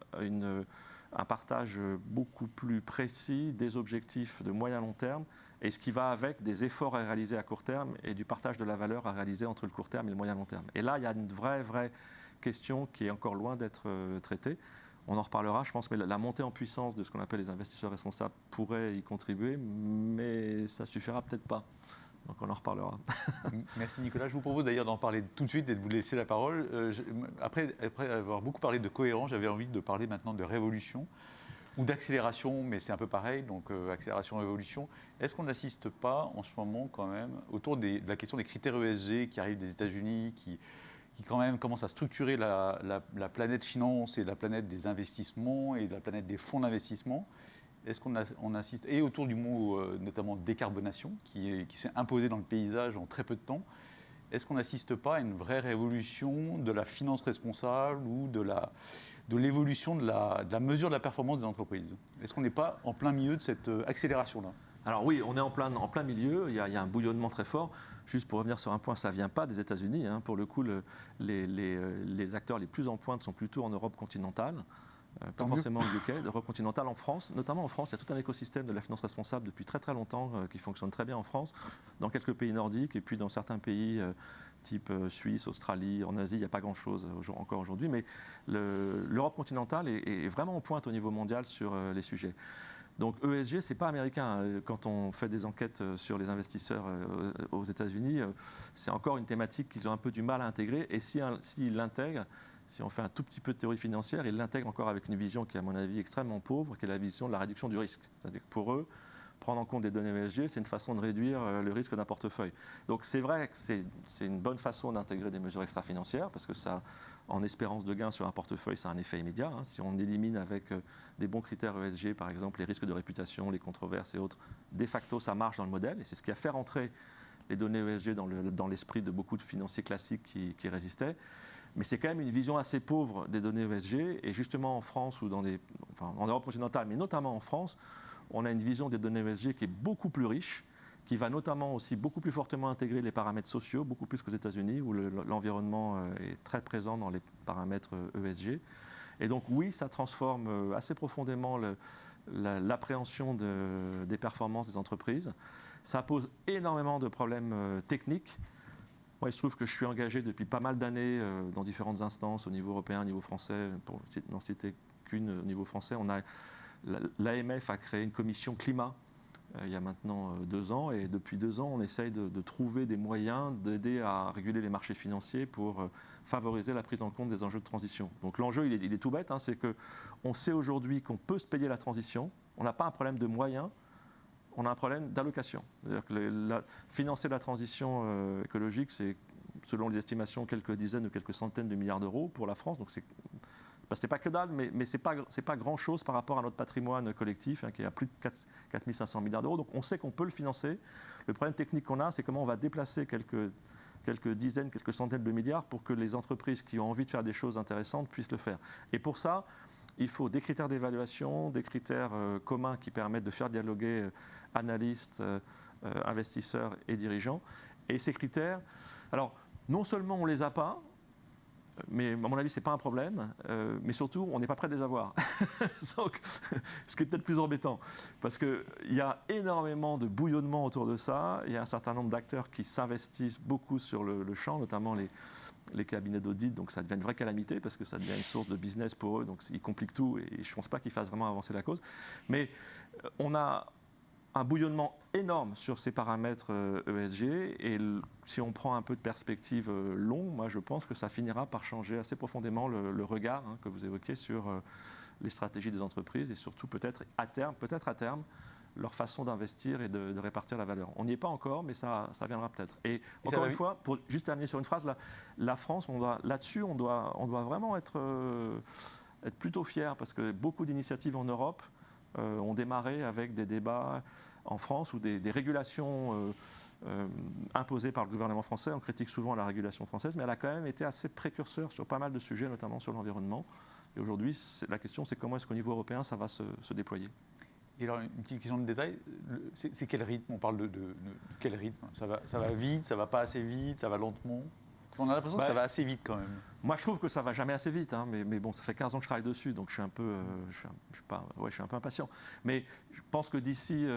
un partage beaucoup plus précis des objectifs de moyen long terme et ce qui va avec des efforts à réaliser à court terme et du partage de la valeur à réaliser entre le court terme et le moyen long terme. Et là, il y a une vraie question qui est encore loin d'être traitée. On en reparlera, je pense, mais la montée en puissance de ce qu'on appelle les investisseurs responsables pourrait y contribuer, mais ça ne suffira peut-être pas. Donc on en reparlera. Merci Nicolas. Je vous propose d'ailleurs d'en parler tout de suite et de vous laisser la parole. Après avoir beaucoup parlé de cohérence, j'avais envie de parler maintenant de révolution ou d'accélération, mais c'est un peu pareil, donc accélération-révolution. Est-ce qu'on n'assiste pas en ce moment quand même autour de la question des critères ESG qui arrivent des États-Unis, qui quand même commencent à structurer la planète finance et la planète des investissements et la planète des fonds d'investissement? Est-ce qu'on assiste, et autour du mot notamment décarbonation, qui s'est imposé dans le paysage en très peu de temps, est-ce qu'on n'assiste pas à une vraie révolution de la finance responsable ou de l'évolution de la mesure de la performance des entreprises? Est-ce qu'on n'est pas en plein milieu de cette accélération-là? Alors oui, on est en plein milieu, il y a un bouillonnement très fort. Juste pour revenir sur un point, ça ne vient pas des États-Unis. Hein. Pour le coup, les acteurs les plus en pointe sont plutôt en Europe continentale. Pas forcément au UK, l'Europe continentale, en France. Notamment en France, il y a tout un écosystème de la finance responsable depuis très très longtemps qui fonctionne très bien en France, dans quelques pays nordiques et puis dans certains pays type Suisse, Australie, en Asie, il n'y a pas grand-chose encore aujourd'hui. Mais l'Europe continentale est vraiment en pointe au niveau mondial sur les sujets. Donc ESG, ce n'est pas américain. Quand on fait des enquêtes sur les investisseurs aux États-Unis, c'est encore une thématique qu'ils ont un peu du mal à intégrer. Et s'ils l'intègrent, si on fait un tout petit peu de théorie financière, ils l'intègrent encore avec une vision qui est à mon avis extrêmement pauvre, qui est la vision de la réduction du risque. C'est-à-dire que pour eux, prendre en compte des données ESG, c'est une façon de réduire le risque d'un portefeuille. Donc c'est vrai que c'est une bonne façon d'intégrer des mesures extra-financières, parce que ça, en espérance de gain sur un portefeuille, ça a un effet immédiat. Hein. Si on élimine avec des bons critères ESG, par exemple les risques de réputation, les controverses et autres, de facto ça marche dans le modèle, et c'est ce qui a fait rentrer les données ESG dans l'esprit de beaucoup de financiers classiques qui résistaient. Mais c'est quand même une vision assez pauvre des données ESG. Et justement en France ou en Europe continentale, mais notamment en France, on a une vision des données ESG qui est beaucoup plus riche, qui va notamment aussi beaucoup plus fortement intégrer les paramètres sociaux, beaucoup plus qu'aux États-Unis, où l'environnement est très présent dans les paramètres ESG. Et donc oui, ça transforme assez profondément l'appréhension des performances des entreprises. Ça pose énormément de problèmes techniques. Moi, il se trouve que je suis engagé depuis pas mal d'années dans différentes instances au niveau européen, au niveau français. Pour n'en citer qu'une, au niveau français, l'AMF a créé une commission climat il y a maintenant 2 ans. Et depuis 2 ans, on essaye de trouver des moyens d'aider à réguler les marchés financiers pour favoriser la prise en compte des enjeux de transition. Donc l'enjeu, il est tout bête, hein, c'est qu'on sait aujourd'hui qu'on peut se payer la transition. On n'a pas un problème de moyens. On a un problème d'allocation. C'est-à-dire que financer la transition écologique, c'est, selon les estimations, quelques dizaines ou quelques centaines de milliards d'euros pour la France. Donc c'est pas que dalle, mais c'est pas grand-chose par rapport à notre patrimoine collectif, hein, qui est à plus de 4 500 milliards d'euros. Donc on sait qu'on peut le financer. Le problème technique qu'on a, c'est comment on va déplacer quelques dizaines, quelques centaines de milliards pour que les entreprises qui ont envie de faire des choses intéressantes puissent le faire. Et pour ça, il faut des critères d'évaluation, des critères communs qui permettent de faire dialoguer analystes, investisseurs et dirigeants. Et ces critères, alors non seulement on ne les a pas, mais à mon avis, ce n'est pas un problème, mais surtout, on n'est pas prêt de les avoir. Donc, ce qui est peut-être plus embêtant, parce qu'il y a énormément de bouillonnement autour de ça. Il y a un certain nombre d'acteurs qui s'investissent beaucoup sur le champ, notamment les cabinets d'audit, donc ça devient une vraie calamité, parce que ça devient une source de business pour eux, donc ils compliquent tout, et je ne pense pas qu'ils fassent vraiment avancer la cause. Mais on a un bouillonnement énorme sur ces paramètres ESG, et si on prend un peu de perspective longue, moi je pense que ça finira par changer assez profondément le regard, hein, que vous évoquiez sur les stratégies des entreprises, et surtout peut-être à terme, leur façon d'investir et de répartir la valeur. On n'y est pas encore, mais ça viendra peut-être. Et encore une fois, pour juste terminer sur une phrase, la France, là-dessus, on doit vraiment être plutôt fiers, parce que beaucoup d'initiatives en Europe ont démarré avec des débats en France ou des régulations imposées par le gouvernement français. On critique souvent la régulation française, mais elle a quand même été assez précurseur sur pas mal de sujets, notamment sur l'environnement. Et aujourd'hui, la question, c'est comment est-ce qu'au niveau européen, ça va se déployer. Et alors, une petite question de détail, c'est quel rythme? On parle de quel rythme? Ça va vite, ça va pas assez vite, ça va lentement? On a l'impression que ça va assez vite quand même. Moi, je trouve que ça va jamais assez vite, hein, mais bon, ça fait 15 ans que je travaille dessus, donc je suis un peu, je suis un peu impatient. Mais je pense que d'ici,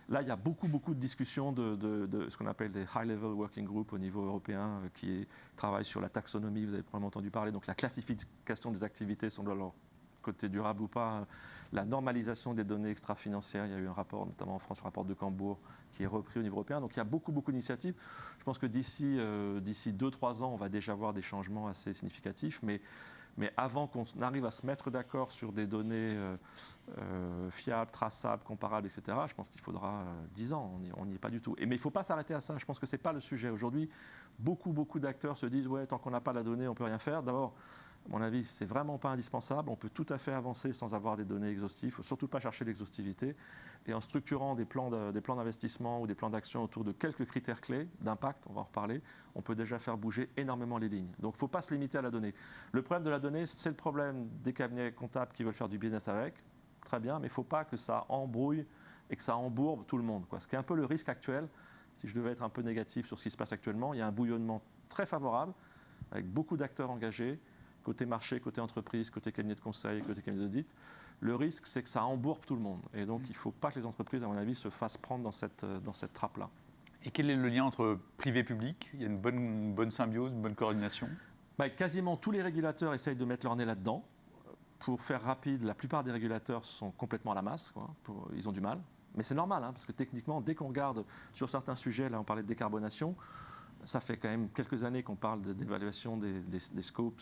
là, il y a beaucoup de discussions de ce qu'on appelle des high-level working groups au niveau européen, qui travaillent sur la taxonomie, vous avez probablement entendu parler, donc la classification des activités, selon leur côté durable ou pas, la normalisation des données extra-financières. Il y a eu un rapport, notamment en France, le rapport de Cambourg, qui est repris au niveau européen. Donc il y a beaucoup d'initiatives. Je pense que d'ici 2-3 ans, on va déjà voir des changements assez significatifs. Mais avant qu'on arrive à se mettre d'accord sur des données fiables, traçables, comparables, etc., je pense qu'il faudra 10 ans. On n'y est pas du tout. Mais il ne faut pas s'arrêter à ça. Je pense que ce n'est pas le sujet. Aujourd'hui, beaucoup d'acteurs se disent « ouais, tant qu'on n'a pas la donnée, on ne peut rien faire ». D'abord, à mon avis, ce n'est vraiment pas indispensable. On peut tout à fait avancer sans avoir des données exhaustives. Il ne faut surtout pas chercher l'exhaustivité. Et en structurant des plans d'investissement ou des plans d'action autour de quelques critères clés d'impact, on va en reparler, on peut déjà faire bouger énormément les lignes. Donc il ne faut pas se limiter à la donnée. Le problème de la donnée, c'est le problème des cabinets comptables qui veulent faire du business avec. Très bien, mais il ne faut pas que ça embrouille et que ça embourbe tout le monde, quoi. Ce qui est un peu le risque actuel. Si je devais être un peu négatif sur ce qui se passe actuellement, il y a un bouillonnement très favorable avec beaucoup d'acteurs engagés, côté marché, côté entreprise, côté cabinet de conseil, côté cabinet d'audit. Le risque, c'est que ça embourbe tout le monde. Et donc, il ne faut pas que les entreprises, à mon avis, se fassent prendre dans cette trappe-là. Et quel est le lien entre privé et public ? Il y a une bonne symbiose, une bonne coordination ? Quasiment tous les régulateurs essayent de mettre leur nez là-dedans. Pour faire rapide, la plupart des régulateurs sont complètement à la masse, quoi. Ils ont du mal. Mais c'est normal, hein, parce que techniquement, dès qu'on regarde sur certains sujets, là on parlait de décarbonation, ça fait quand même quelques années qu'on parle d'évaluation des scopes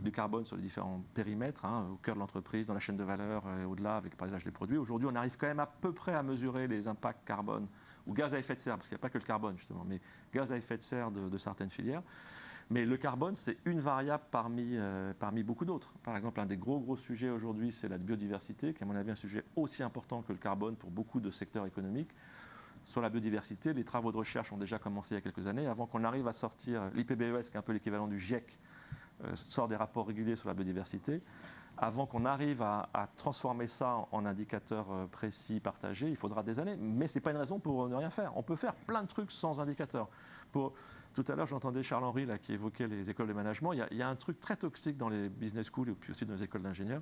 du carbone sur les différents périmètres, hein, au cœur de l'entreprise, dans la chaîne de valeur et au-delà avec par exemple des produits. Aujourd'hui, on arrive quand même à peu près à mesurer les impacts carbone ou gaz à effet de serre, parce qu'il n'y a pas que le carbone justement, mais gaz à effet de serre de certaines filières. Mais le carbone, c'est une variable parmi beaucoup d'autres. Par exemple, un des gros sujets aujourd'hui, c'est la biodiversité, qui est à mon avis un sujet aussi important que le carbone pour beaucoup de secteurs économiques. Sur la biodiversité, les travaux de recherche ont déjà commencé il y a quelques années. Avant qu'on arrive à sortir, l'IPBES, qui est un peu l'équivalent du GIEC, sort des rapports réguliers sur la biodiversité. Avant qu'on arrive à transformer ça en indicateurs précis, partagés, il faudra des années. Mais ce n'est pas une raison pour ne rien faire. On peut faire plein de trucs sans indicateurs. Tout à l'heure, j'entendais Charles-Henri là, qui évoquait les écoles de management. Il y a un truc très toxique dans les business schools et puis aussi dans les écoles d'ingénieurs.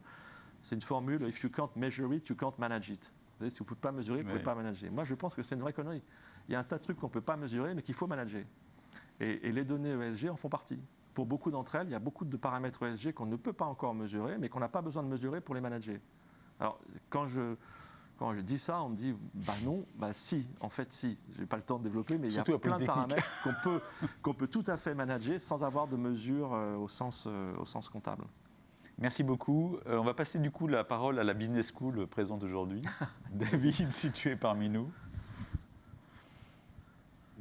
C'est une formule « if you can't measure it, you can't manage it ». Vous savez, si vous ne pouvez pas mesurer, vous ne pouvez pas manager. Moi, je pense que c'est une vraie connerie. Il y a un tas de trucs qu'on ne peut pas mesurer, mais qu'il faut manager. Et les données ESG en font partie. Pour beaucoup d'entre elles, il y a beaucoup de paramètres ESG qu'on ne peut pas encore mesurer, mais qu'on n'a pas besoin de mesurer pour les manager. Alors, quand je dis ça, on me dit non, si, en fait si. Je n'ai pas le temps de développer, mais surtout il y a plein de paramètres qu'on peut tout à fait manager sans avoir de mesure au sens comptable. Merci beaucoup. On va passer du coup la parole à la Business School présente aujourd'hui. David, si tu es parmi nous.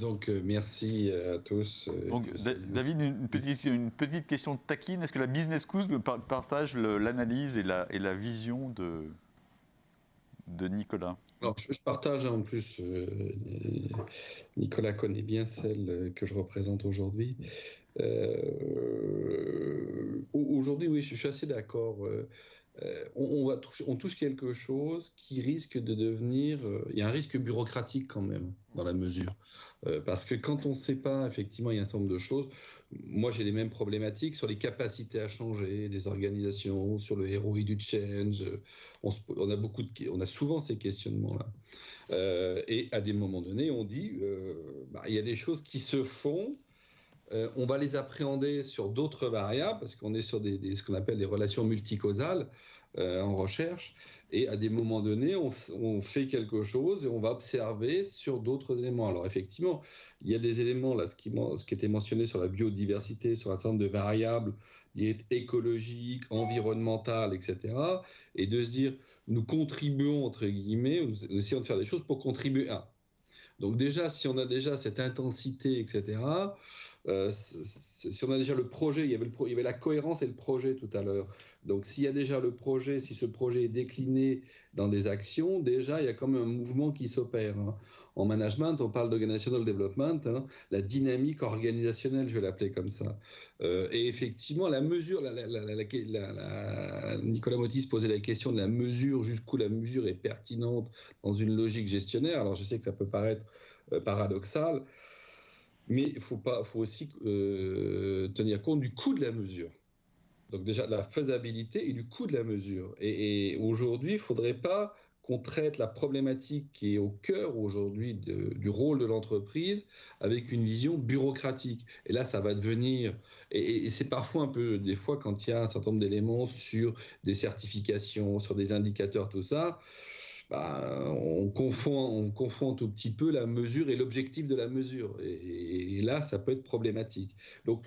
Donc, merci à tous. Donc, David, une petite question taquine. Est-ce que la Business School partage l'analyse et la vision de Nicolas ? Alors, je partage en plus, Nicolas connaît bien celle que je représente aujourd'hui. Aujourd'hui, oui, je suis assez d'accord. On touche quelque chose qui risque de devenir... il y a un risque bureaucratique quand même, dans la mesure. Parce que quand on ne sait pas, effectivement, il y a un certain nombre de choses. Moi, j'ai les mêmes problématiques sur les capacités à changer des organisations, sur le ROI du change. On a souvent ces questionnements-là. Et à des moments donnés, on dit, il y a des choses qui se font. On va les appréhender sur d'autres variables, parce qu'on est sur ce qu'on appelle des relations multicausales en recherche, et à des moments donnés, on fait quelque chose et on va observer sur d'autres éléments. Alors effectivement, il y a des éléments, là, ce qui était mentionné sur la biodiversité, sur un certain nombre de variables écologiques, environnementales, etc., et de se dire, nous contribuons, entre guillemets, nous essayons de faire des choses pour contribuer à. Donc déjà, si on a déjà cette intensité, etc., si on a déjà le projet, il y avait la cohérence et le projet tout à l'heure. Donc s'il y a déjà le projet, si ce projet est décliné dans des actions, déjà il y a quand même un mouvement qui s'opère. Hein. En management, on parle d'organizational development, hein, la dynamique organisationnelle, je vais l'appeler comme ça. Et effectivement, la mesure, Nicolas Motis posait la question de la mesure, jusqu'où la mesure est pertinente dans une logique gestionnaire. Alors je sais que ça peut paraître paradoxal, mais il faut aussi tenir compte du coût de la mesure. Donc déjà de la faisabilité et du coût de la mesure. Et aujourd'hui, il ne faudrait pas qu'on traite la problématique qui est au cœur aujourd'hui du rôle de l'entreprise avec une vision bureaucratique. Et là, ça va devenir... Et c'est parfois un peu, des fois, quand il y a un certain nombre d'éléments sur des certifications, sur des indicateurs, tout ça, on confond un tout petit peu la mesure et l'objectif de la mesure. Et là, ça peut être problématique. Donc,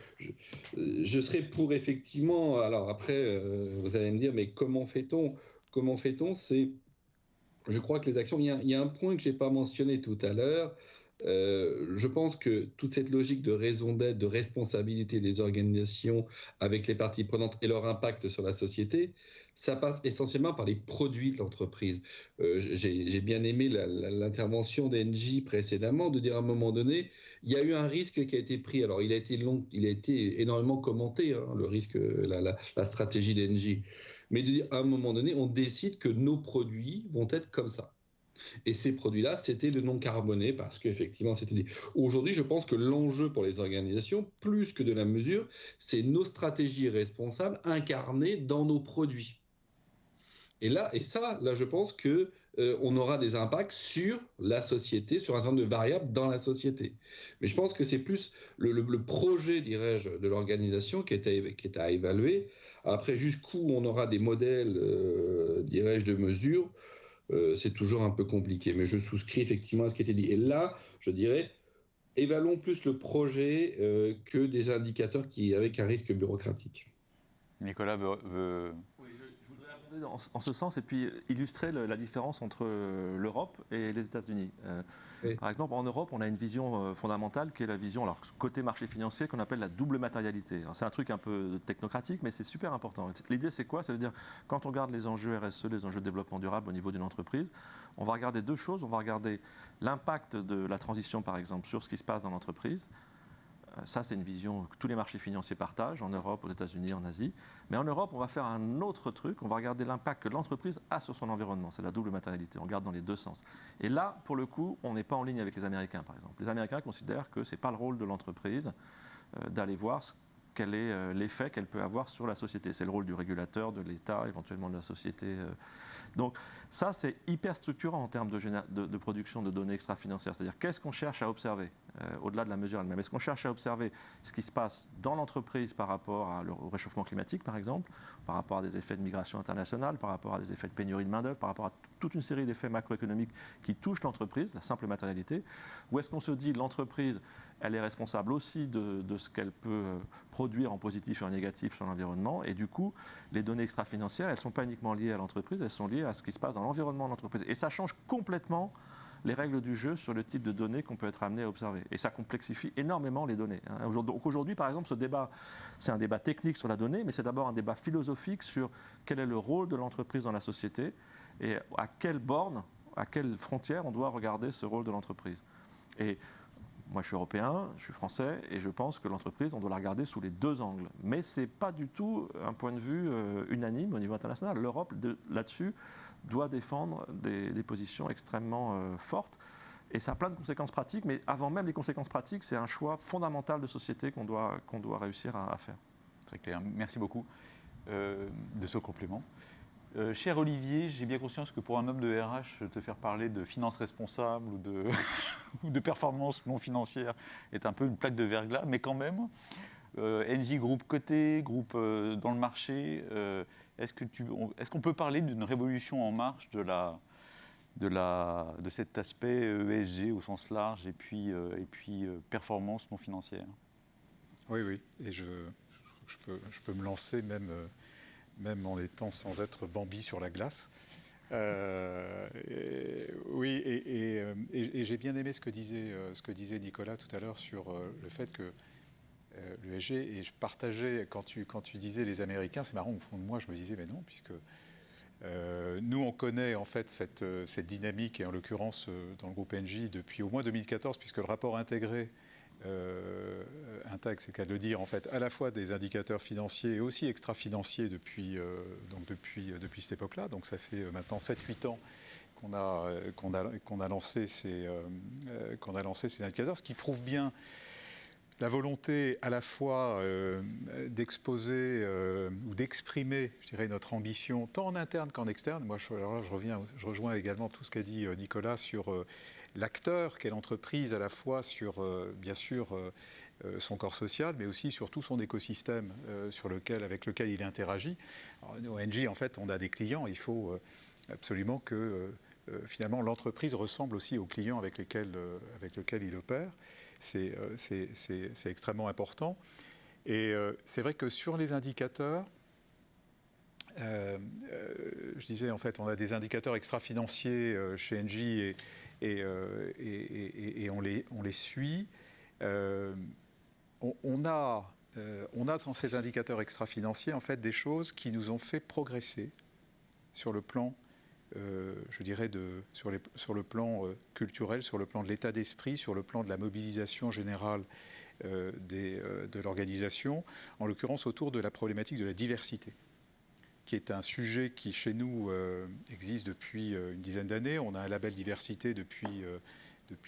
je serais pour effectivement... Alors après, vous allez me dire, mais comment fait-on ? Comment fait-on ? C'est... Je crois que les actions... Il y a un point que je n'ai pas mentionné tout à l'heure. Je pense que toute cette logique de raison d'être, de responsabilité des organisations avec les parties prenantes et leur impact sur la société, ça passe essentiellement par les produits de l'entreprise. J'ai bien aimé l'intervention d'Engie précédemment, de dire à un moment donné, il y a eu un risque qui a été pris. Alors il a été énormément commenté, hein, le risque, la stratégie d'Engie. Mais de dire à un moment donné, on décide que nos produits vont être comme ça. Et ces produits-là, c'était le non carboné parce qu'effectivement, c'était dit. Aujourd'hui, je pense que l'enjeu pour les organisations, plus que de la mesure, c'est nos stratégies responsables incarnées dans nos produits. Et ça, je pense que on aura des impacts sur la société, sur un certain nombre de variables dans la société. Mais je pense que c'est plus le projet, dirais-je, de l'organisation qui est à évaluer. Après, jusqu'où on aura des modèles, dirais-je, de mesure, c'est toujours un peu compliqué. Mais je souscris effectivement à ce qui a été dit. Et là, je dirais, évaluons plus le projet que des indicateurs avec un risque bureaucratique. Nicolas veut... Oui, je voudrais abonder en ce sens et puis illustrer la différence entre l'Europe et les États-Unis. Oui. Par exemple, en Europe, on a une vision fondamentale qui est la vision, alors côté marché financier, qu'on appelle la double matérialité. C'est un truc un peu technocratique, mais c'est super important. L'idée, c'est quoi ? C'est-à-dire, quand on regarde les enjeux RSE, les enjeux de développement durable au niveau d'une entreprise, on va regarder deux choses. On va regarder l'impact de la transition, par exemple, sur ce qui se passe dans l'entreprise. Ça, c'est une vision que tous les marchés financiers partagent, en Europe, aux États-Unis, en Asie. Mais en Europe, on va faire un autre truc. On va regarder l'impact que l'entreprise a sur son environnement. C'est la double matérialité. On regarde dans les deux sens. Et là, pour le coup, on n'est pas en ligne avec les Américains, par exemple. Les Américains considèrent que ce n'est pas le rôle de l'entreprise d'aller voir quel est l'effet qu'elle peut avoir sur la société. C'est le rôle du régulateur, de l'État, éventuellement de la société. Donc ça, c'est hyper structurant en termes de production de données extra-financières. C'est-à-dire, qu'est-ce qu'on cherche à observer au-delà de la mesure elle-même ? Est-ce qu'on cherche à observer ce qui se passe dans l'entreprise par rapport au réchauffement climatique, par exemple, par rapport à des effets de migration internationale, par rapport à des effets de pénurie de main-d'œuvre, par rapport à toute une série d'effets macroéconomiques qui touchent l'entreprise, la simple matérialité ? Ou est-ce qu'on se dit l'entreprise, elle est responsable aussi de ce qu'elle peut produire en positif et en négatif sur l'environnement. Et du coup, les données extra-financières, elles ne sont pas uniquement liées à l'entreprise, elles sont liées à ce qui se passe dans l'environnement de l'entreprise. Et ça change complètement les règles du jeu sur le type de données qu'on peut être amené à observer. Et ça complexifie énormément les données. Donc aujourd'hui, par exemple, ce débat, c'est un débat technique sur la donnée, mais c'est d'abord un débat philosophique sur quel est le rôle de l'entreprise dans la société et à quelle borne, à quelle frontière on doit regarder ce rôle de l'entreprise. Et moi, je suis européen, je suis français, et je pense que l'entreprise, on doit la regarder sous les deux angles. Mais ce n'est pas du tout un point de vue unanime au niveau international. L'Europe, là-dessus, doit défendre des positions extrêmement fortes. Et ça a plein de conséquences pratiques, mais avant même les conséquences pratiques, c'est un choix fondamental de société qu'on doit réussir à faire. Très clair. Merci beaucoup de ce complément. Cher Olivier, j'ai bien conscience que pour un homme de RH, te faire parler de finances responsables ou de performance non financière est un peu une plaque de verglas, mais quand même, Engie, groupe coté, groupe dans le marché, est-ce qu'on peut parler d'une révolution en marche de cet aspect ESG au sens large et puis performance non financière ? Oui, et je peux me lancer même en étant sans être Bambi sur la glace. Oui, et j'ai bien aimé ce que disait Nicolas tout à l'heure sur le fait que l'ESG, et je partageais, quand tu disais les Américains, c'est marrant, au fond de moi, je me disais, mais non, puisque nous, on connaît en fait cette dynamique, et en l'occurrence dans le groupe Engie, depuis au moins 2014, puisque le rapport intégré intègre, c'est le cas de le dire, en fait, à la fois des indicateurs financiers et aussi extra-financiers depuis cette époque-là. Donc ça fait maintenant 7-8 ans qu'on a lancé ces indicateurs, ce qui prouve bien la volonté à la fois d'exposer ou d'exprimer, je dirais, notre ambition, tant en interne qu'en externe. Moi, je rejoins également tout ce qu'a dit Nicolas sur l'acteur qu'est l'entreprise, à la fois sur, bien sûr, son corps social, mais aussi sur tout son écosystème avec lequel il interagit. Alors, nous, ONG, en fait, on a des clients. Il faut absolument que, finalement, l'entreprise ressemble aussi aux clients avec lesquels il opère. C'est extrêmement important. Et c'est vrai que sur les indicateurs, je disais, en fait, on a des indicateurs extra-financiers chez Engie et on les suit. On a dans ces indicateurs extra-financiers, en fait, des choses qui nous ont fait progresser sur le plan, je dirais, sur le plan culturel, sur le plan de l'état d'esprit, sur le plan de la mobilisation générale de l'organisation, en l'occurrence autour de la problématique de la diversité, qui est un sujet qui, chez nous, existe depuis une dizaine d'années. On a un label diversité depuis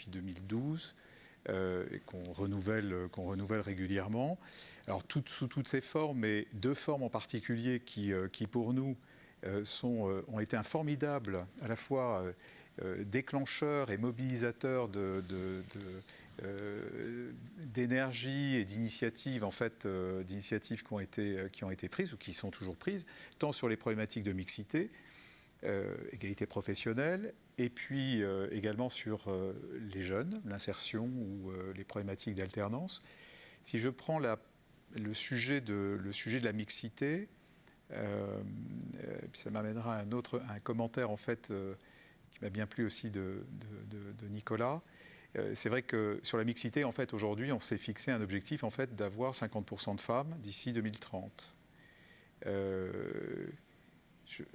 2012 et qu'on renouvelle régulièrement. Alors, sous toutes ces formes, mais deux formes en particulier qui pour nous, ont été un formidable, à la fois déclencheur et mobilisateur d'énergie et d'initiatives, en fait, d'initiatives qui ont été prises ou qui sont toujours prises, tant sur les problématiques de mixité, égalité professionnelle, et puis également sur les jeunes, l'insertion ou les problématiques d'alternance. Si je prends le sujet de la mixité, ça m'amènera à un commentaire, en fait, qui m'a bien plu aussi de Nicolas. C'est vrai que sur la mixité, en fait, aujourd'hui, on s'est fixé un objectif, en fait, d'avoir 50% de femmes d'ici 2030.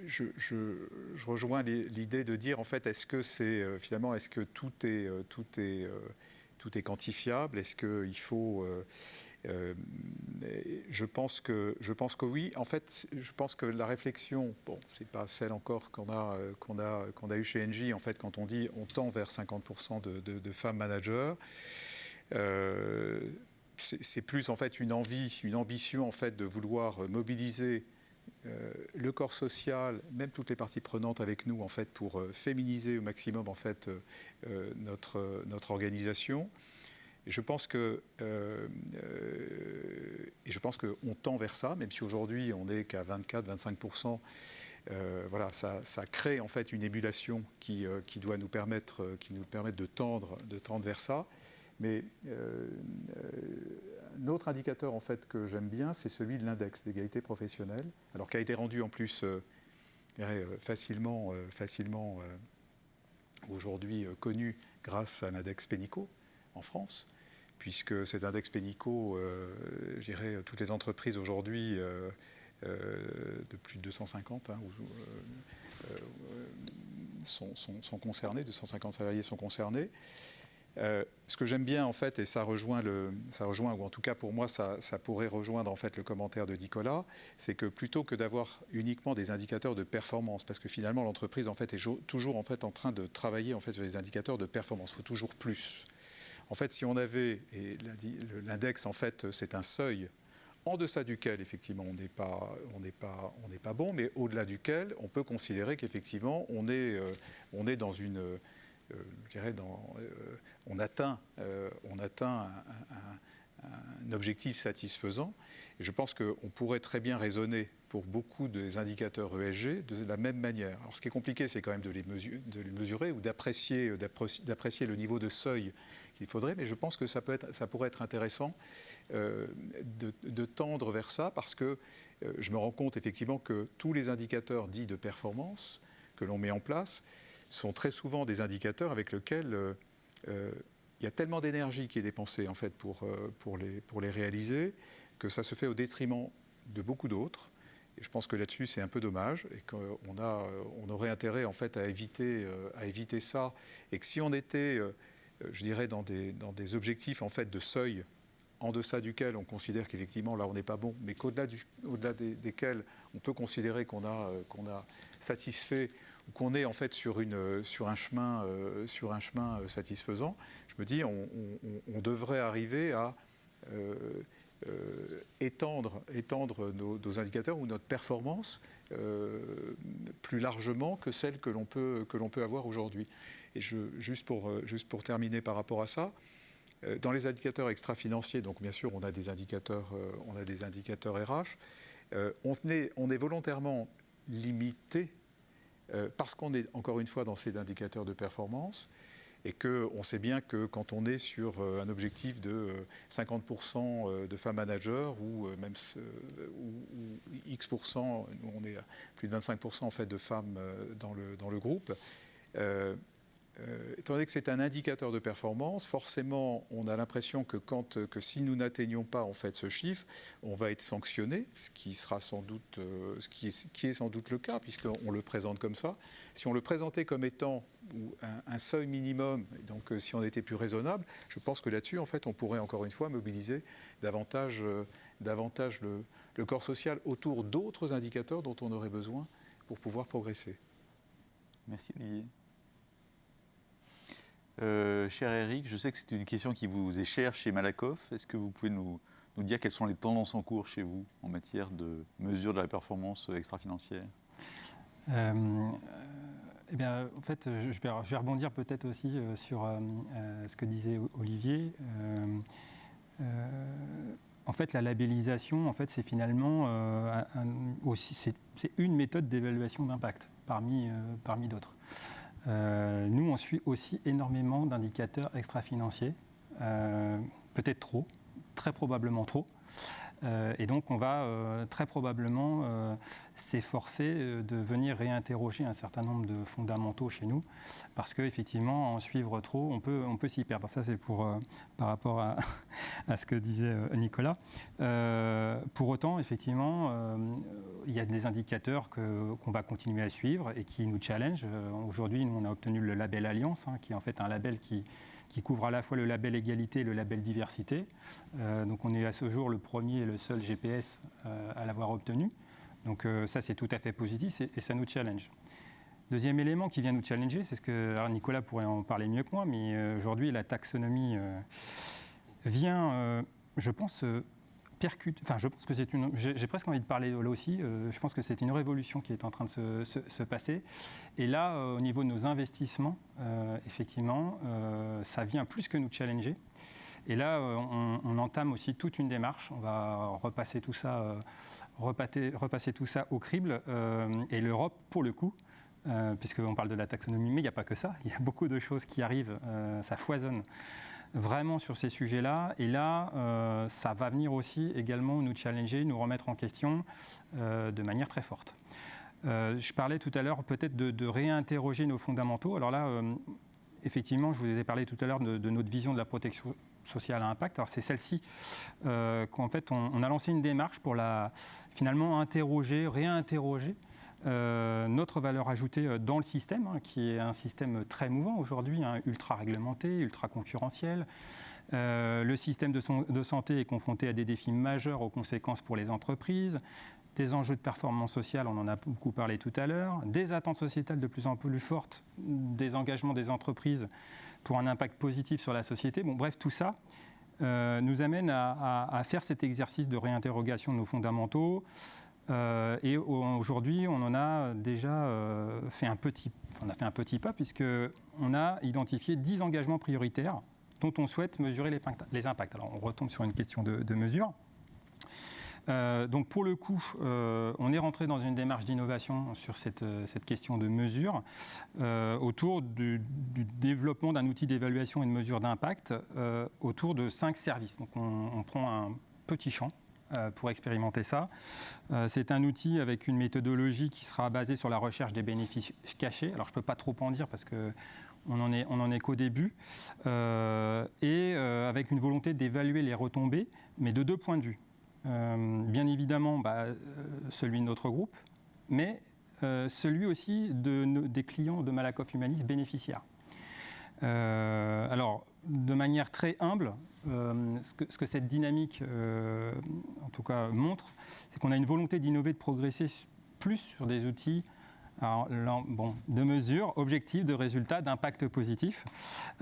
Je rejoins l'idée de dire, en fait, est-ce que finalement, est-ce que tout est quantifiable? Est-ce qu'il faut je pense que oui. En fait, je pense que la réflexion, bon, c'est pas celle encore qu'on a eu chez Engie. En fait, quand on dit on tend vers 50% de femmes managers, c'est plus en fait une ambition, en fait, de vouloir mobiliser le corps social, même toutes les parties prenantes avec nous, en fait, pour féminiser au maximum, en fait, notre organisation. Et je pense qu'on tend vers ça, même si aujourd'hui on n'est qu'à 24-25%. Voilà, ça crée en fait une ébullition qui doit nous permettre de tendre vers ça. Mais un autre indicateur, en fait, que j'aime bien, c'est celui de l'index d'égalité professionnelle, alors qui a été rendu en plus facilement aujourd'hui connu grâce à l'index Pénicaud en France, puisque cet index Pénicaud, je dirais, toutes les entreprises aujourd'hui de plus de 250 sont concernées, 250 salariés sont concernés. Ce que j'aime bien, en fait, et ça rejoint, ou en tout cas pour moi, ça pourrait rejoindre, en fait, le commentaire de Nicolas, c'est que plutôt que d'avoir uniquement des indicateurs de performance, parce que finalement l'entreprise, en fait, est toujours, en fait, en train de travailler, en fait, sur les indicateurs de performance. Il faut toujours plus. En fait, si on avait, et l'index, en fait, c'est un seuil en deçà duquel, effectivement, on n'est pas bon, mais au-delà duquel, on peut considérer qu'effectivement, on est dans une, je dirais, on atteint un objectif satisfaisant. Et je pense qu'on pourrait très bien raisonner pour beaucoup des indicateurs ESG de la même manière. Alors, ce qui est compliqué, c'est quand même de les mesurer ou d'apprécier le niveau de seuil qu'il faudrait, mais je pense que ça pourrait être intéressant de tendre vers ça, parce que je me rends compte effectivement que tous les indicateurs dits de performance que l'on met en place sont très souvent des indicateurs avec lesquels il y a tellement d'énergie qui est dépensée, en fait, pour les réaliser, que ça se fait au détriment de beaucoup d'autres. Et je pense que là-dessus, c'est un peu dommage, et qu'on aurait intérêt, en fait, à éviter ça, et que si on était, je dirais, dans des objectifs, en fait, de seuil en deçà duquel on considère qu'effectivement là on n'est pas bon, mais qu'au-delà desquels on peut considérer qu'on a satisfait, ou qu'on est en fait sur un chemin satisfaisant, je me dis on devrait arriver à étendre nos indicateurs ou notre performance plus largement que celle que l'on peut avoir aujourd'hui. Et juste pour terminer par rapport à ça, dans les indicateurs extra-financiers, donc bien sûr on a des indicateurs RH, on est volontairement limité parce qu'on est encore une fois dans ces indicateurs de performance et qu'on sait bien que quand on est sur un objectif de 50% de femmes managers ou même ou X%, on est à plus de 25% en fait de femmes dans le groupe, étant donné que c'est un indicateur de performance, forcément, on a l'impression que si nous n'atteignons pas en fait ce chiffre, on va être sanctionné, ce qui sera sans doute, qui est sans doute le cas puisqu'on le présente comme ça. Si on le présentait comme étant un seuil minimum, donc si on était plus raisonnable, je pense que là-dessus, en fait, on pourrait encore une fois mobiliser davantage le corps social autour d'autres indicateurs dont on aurait besoin pour pouvoir progresser. Merci Olivier. Cher Eric, je sais que c'est une question qui vous est chère chez Malakoff. Est-ce que vous pouvez nous dire quelles sont les tendances en cours chez vous en matière de mesure de la performance extra-financière ? Eh bien, en fait, je vais rebondir peut-être aussi sur ce que disait Olivier. En fait, la labellisation, en fait, c'est finalement c'est une méthode d'évaluation d'impact parmi d'autres. Nous, on suit aussi énormément d'indicateurs extra-financiers, peut-être trop, très probablement trop. Et donc, on va très probablement s'efforcer de venir réinterroger un certain nombre de fondamentaux chez nous, parce qu'effectivement, en suivre trop, on peut s'y perdre. Ça, c'est par rapport à ce que disait Nicolas. Pour autant, effectivement, il y a des indicateurs qu'on va continuer à suivre et qui nous challengent. Aujourd'hui, nous, on a obtenu le label Alliance, qui est en fait un label qui couvre à la fois le label égalité et le label diversité. Donc on est à ce jour le premier et le seul GPS à l'avoir obtenu. Donc ça, c'est tout à fait positif et ça nous challenge. Deuxième élément qui vient nous challenger, c'est ce que alors Nicolas pourrait en parler mieux que moi, mais aujourd'hui la taxonomie vient, je pense, je pense que c'est j'ai presque envie de parler là aussi. Je pense que c'est une révolution qui est en train de se passer. Et là, au niveau de nos investissements, effectivement, ça vient plus que nous challenger. Et là, on entame aussi toute une démarche. On va repasser tout ça au crible. Et l'Europe, pour le coup, puisqu'on parle de la taxonomie, mais il n'y a pas que ça. Il y a beaucoup de choses qui arrivent. Ça foisonne vraiment sur ces sujets-là. Et là, ça va venir aussi également nous challenger, nous remettre en question de manière très forte. Je parlais tout à l'heure peut-être de réinterroger nos fondamentaux. Alors là, effectivement, je vous ai parlé tout à l'heure de notre vision de la protection sociale à impact. Alors c'est celle-ci qu'en fait, on a lancé une démarche pour finalement réinterroger notre valeur ajoutée dans le système, qui est un système très mouvant aujourd'hui, ultra réglementé, ultra concurrentiel. Le système de santé est confronté à des défis majeurs aux conséquences pour les entreprises, des enjeux de performance sociale, on en a beaucoup parlé tout à l'heure, des attentes sociétales de plus en plus fortes, des engagements des entreprises pour un impact positif sur la société. Bon, bref, tout ça nous amène à faire cet exercice de réinterrogation de nos fondamentaux. Et aujourd'hui, on en a déjà fait un petit pas puisqu'on a identifié 10 engagements prioritaires dont on souhaite mesurer les impacts. Alors, on retombe sur une question de mesure. Donc pour le coup, on est rentré dans une démarche d'innovation sur cette question de mesure autour du développement d'un outil d'évaluation et de mesure d'impact autour de 5 services. Donc on prend un petit champ pour expérimenter ça. C'est un outil avec une méthodologie qui sera basée sur la recherche des bénéfices cachés. Alors je ne peux pas trop en dire parce qu'on n'en est qu'au début. Et avec une volonté d'évaluer les retombées, mais de 2 points de vue. Bien évidemment, celui de notre groupe, mais celui aussi des clients de Malakoff Humanis bénéficiaires. Alors, de manière très humble, ce que cette dynamique, en tout cas, montre, c'est qu'on a une volonté d'innover, de progresser plus sur des outils de mesure, objectifs, de résultats, d'impact positif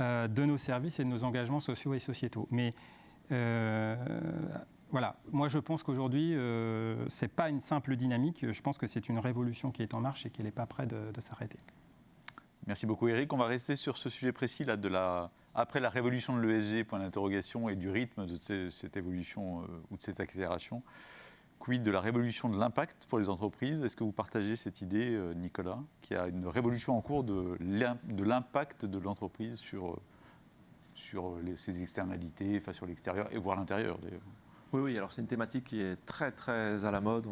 de nos services et de nos engagements sociaux et sociétaux. Mais Voilà, moi je pense qu'aujourd'hui, ce n'est pas une simple dynamique, je pense que c'est une révolution qui est en marche et qu'elle n'est pas près de s'arrêter. Merci beaucoup Eric. On va rester sur ce sujet précis là, après la révolution de l'ESG, point d'interrogation, et du rythme de cette évolution ou de cette accélération. Quid de la révolution de l'impact pour les entreprises? Est-ce que vous partagez cette idée, Nicolas, qu'il y a une révolution en cours de l'impact de l'entreprise sur ses externalités, enfin sur l'extérieur et voire l'intérieur d'ailleurs? Oui, alors c'est une thématique qui est très très à la mode,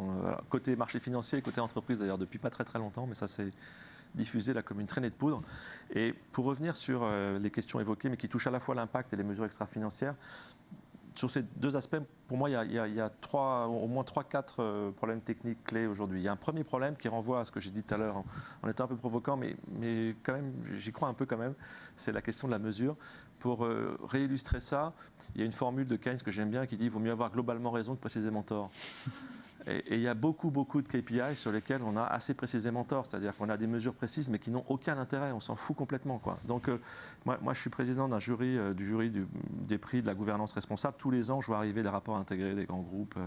côté marché financier, côté entreprise d'ailleurs depuis pas très très longtemps, mais ça c'est diffusé là comme une traînée de poudre. Et pour revenir sur les questions évoquées, mais qui touchent à la fois l'impact et les mesures extra-financières, sur ces deux aspects, pour moi, il y a au moins 3-4 problèmes techniques clés aujourd'hui. Il y a un premier problème qui renvoie à ce que j'ai dit tout à l'heure, en étant un peu provoquant, mais quand même, j'y crois un peu quand même, c'est la question de la mesure. Pour réillustrer ça, il y a une formule de Keynes que j'aime bien qui dit « il vaut mieux avoir globalement raison que précisément tort ». Et il y a beaucoup de KPI sur lesquels on a assez précisément tort, c'est-à-dire qu'on a des mesures précises mais qui n'ont aucun intérêt, on s'en fout complètement, quoi. Donc moi je suis président d'un jury, des prix de la gouvernance responsable. Tous les ans je vois arriver les rapports intégrés des grands groupes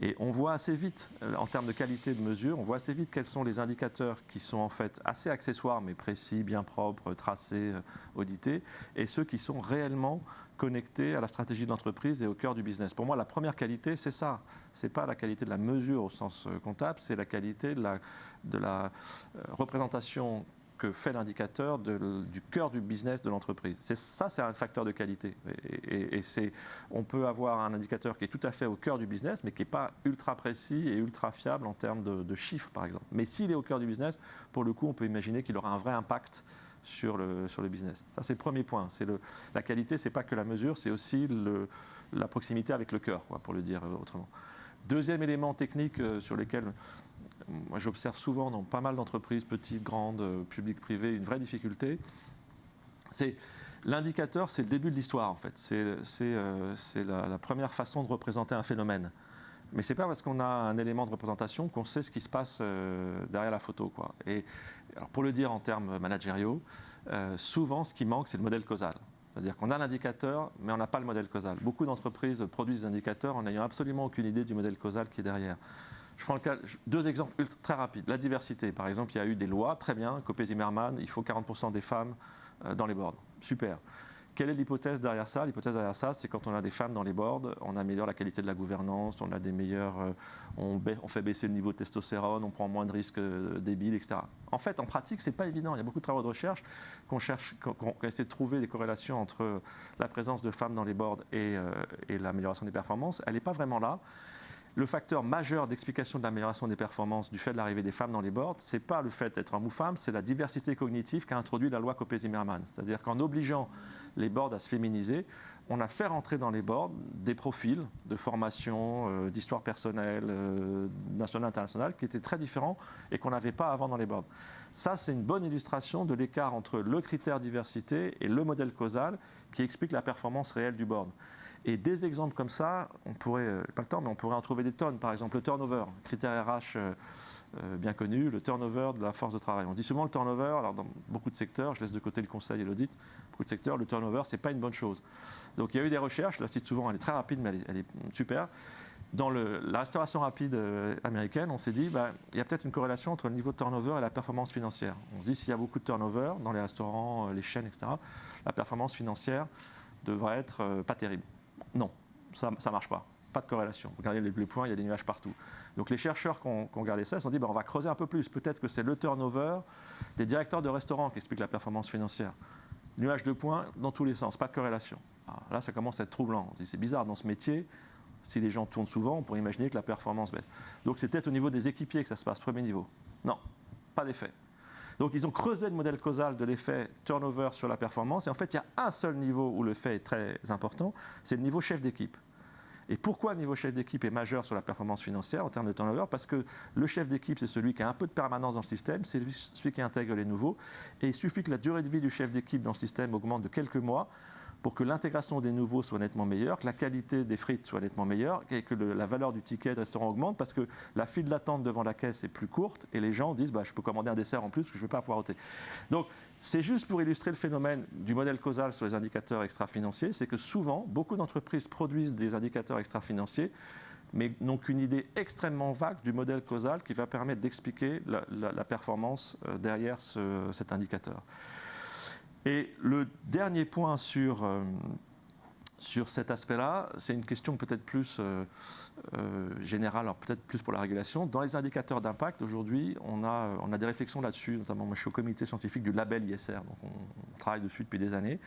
et on voit assez vite, en termes de qualité de mesure, on voit assez vite quels sont les indicateurs qui sont en fait assez accessoires mais précis, bien propres, tracés, audités, et ceux qui sont réellement connectés à la stratégie de l'entreprise et au cœur du business. Pour moi, la première qualité, c'est ça. Ce n'est pas la qualité de la mesure au sens comptable, c'est la qualité de la représentation que fait l'indicateur du cœur du business de l'entreprise. C'est un facteur de qualité. On peut avoir un indicateur qui est tout à fait au cœur du business, mais qui n'est pas ultra précis et ultra fiable en termes de chiffres, par exemple. Mais s'il est au cœur du business, pour le coup, on peut imaginer qu'il aura un vrai impact sur le business. Ça, c'est le premier point. La qualité, ce n'est pas que la mesure, c'est aussi la proximité avec le cœur, quoi, pour le dire autrement. Deuxième élément technique sur lequel moi, j'observe souvent dans pas mal d'entreprises, petites, grandes, publiques, privées, une vraie difficulté, c'est l'indicateur, c'est le début de l'histoire, en fait. C'est la première façon de représenter un phénomène. Mais ce n'est pas parce qu'on a un élément de représentation qu'on sait ce qui se passe derrière la photo, quoi. Et alors pour le dire en termes managériaux, souvent ce qui manque, c'est le modèle causal. C'est-à-dire qu'on a l'indicateur, mais on n'a pas le modèle causal. Beaucoup d'entreprises produisent des indicateurs en n'ayant absolument aucune idée du modèle causal qui est derrière. Je prends deux exemples très rapides. La diversité, par exemple, il y a eu des lois, très bien, Copé-Zimmermann, il faut 40% des femmes dans les boards. Super. Quelle est l'hypothèse derrière ça? L'hypothèse derrière ça, c'est quand on a des femmes dans les boards, on améliore la qualité de la gouvernance, on a des meilleurs, on fait baisser le niveau de testostérone, on prend moins de risques débiles, etc. En fait, en pratique, c'est pas évident. Il y a beaucoup de travaux de recherche qu'on essaie de trouver des corrélations entre la présence de femmes dans les boards et l'amélioration des performances. Elle n'est pas vraiment là. Le facteur majeur d'explication de l'amélioration des performances du fait de l'arrivée des femmes dans les boards, ce n'est pas le fait d'être homme ou femme, c'est la diversité cognitive qu'a introduit la loi Copé-Zimmermann. C'est-à-dire qu'en obligeant les boards à se féminiser, on a fait rentrer dans les boards des profils de formation, d'histoire personnelle, nationale, internationale, qui étaient très différents et qu'on n'avait pas avant dans les boards. Ça, c'est une bonne illustration de l'écart entre le critère diversité et le modèle causal qui explique la performance réelle du board. Et des exemples comme ça, on pourrait, pas le temps, mais on pourrait en trouver des tonnes. Par exemple, le turnover, critère RH bien connu, le turnover de la force de travail. On dit souvent le turnover, alors dans beaucoup de secteurs, je laisse de côté le conseil et l'audit, beaucoup de secteurs, le turnover, ce n'est pas une bonne chose. Donc il y a eu des recherches, je la cite souvent, elle est très rapide, mais elle est super. Dans la restauration rapide américaine, on s'est dit, il y a peut-être une corrélation entre le niveau de turnover et la performance financière. On se dit, s'il y a beaucoup de turnover dans les restaurants, les chaînes, etc., la performance financière devrait être pas terrible. Non, ça ne marche pas. Pas de corrélation. Regardez les points, il y a des nuages partout. Donc les chercheurs qui ont regardé ça, se sont dit on va creuser un peu plus. Peut-être que c'est le turnover des directeurs de restaurants qui explique la performance financière. Nuage de points dans tous les sens, pas de corrélation. Alors là, ça commence à être troublant. On se dit c'est bizarre dans ce métier. Si les gens tournent souvent, on pourrait imaginer que la performance baisse. Donc c'est peut-être au niveau des équipiers que ça se passe, premier niveau. Non, pas d'effet. Donc ils ont creusé le modèle causal de l'effet turnover sur la performance. Et en fait, il y a un seul niveau où le fait est très important, c'est le niveau chef d'équipe. Et pourquoi le niveau chef d'équipe est majeur sur la performance financière en termes de turnover? Parce que le chef d'équipe, c'est celui qui a un peu de permanence dans le système, c'est celui qui intègre les nouveaux. Et il suffit que la durée de vie du chef d'équipe dans le système augmente de quelques mois pour que l'intégration des nouveaux soit nettement meilleure, que la qualité des frites soit nettement meilleure et que la valeur du ticket de restaurant augmente parce que la file d'attente devant la caisse est plus courte et les gens disent je peux commander un dessert en plus parce que je ne veux pas poireauter. Donc c'est juste pour illustrer le phénomène du modèle causal sur les indicateurs extra-financiers, c'est que souvent, beaucoup d'entreprises produisent des indicateurs extra-financiers mais n'ont qu'une idée extrêmement vague du modèle causal qui va permettre d'expliquer la performance derrière cet indicateur. Et le dernier point sur cet aspect-là, c'est une question peut-être plus générale, alors peut-être plus pour la régulation. Dans les indicateurs d'impact, aujourd'hui, on a des réflexions là-dessus, notamment moi je suis au comité scientifique du label ISR, donc on travaille dessus depuis des années.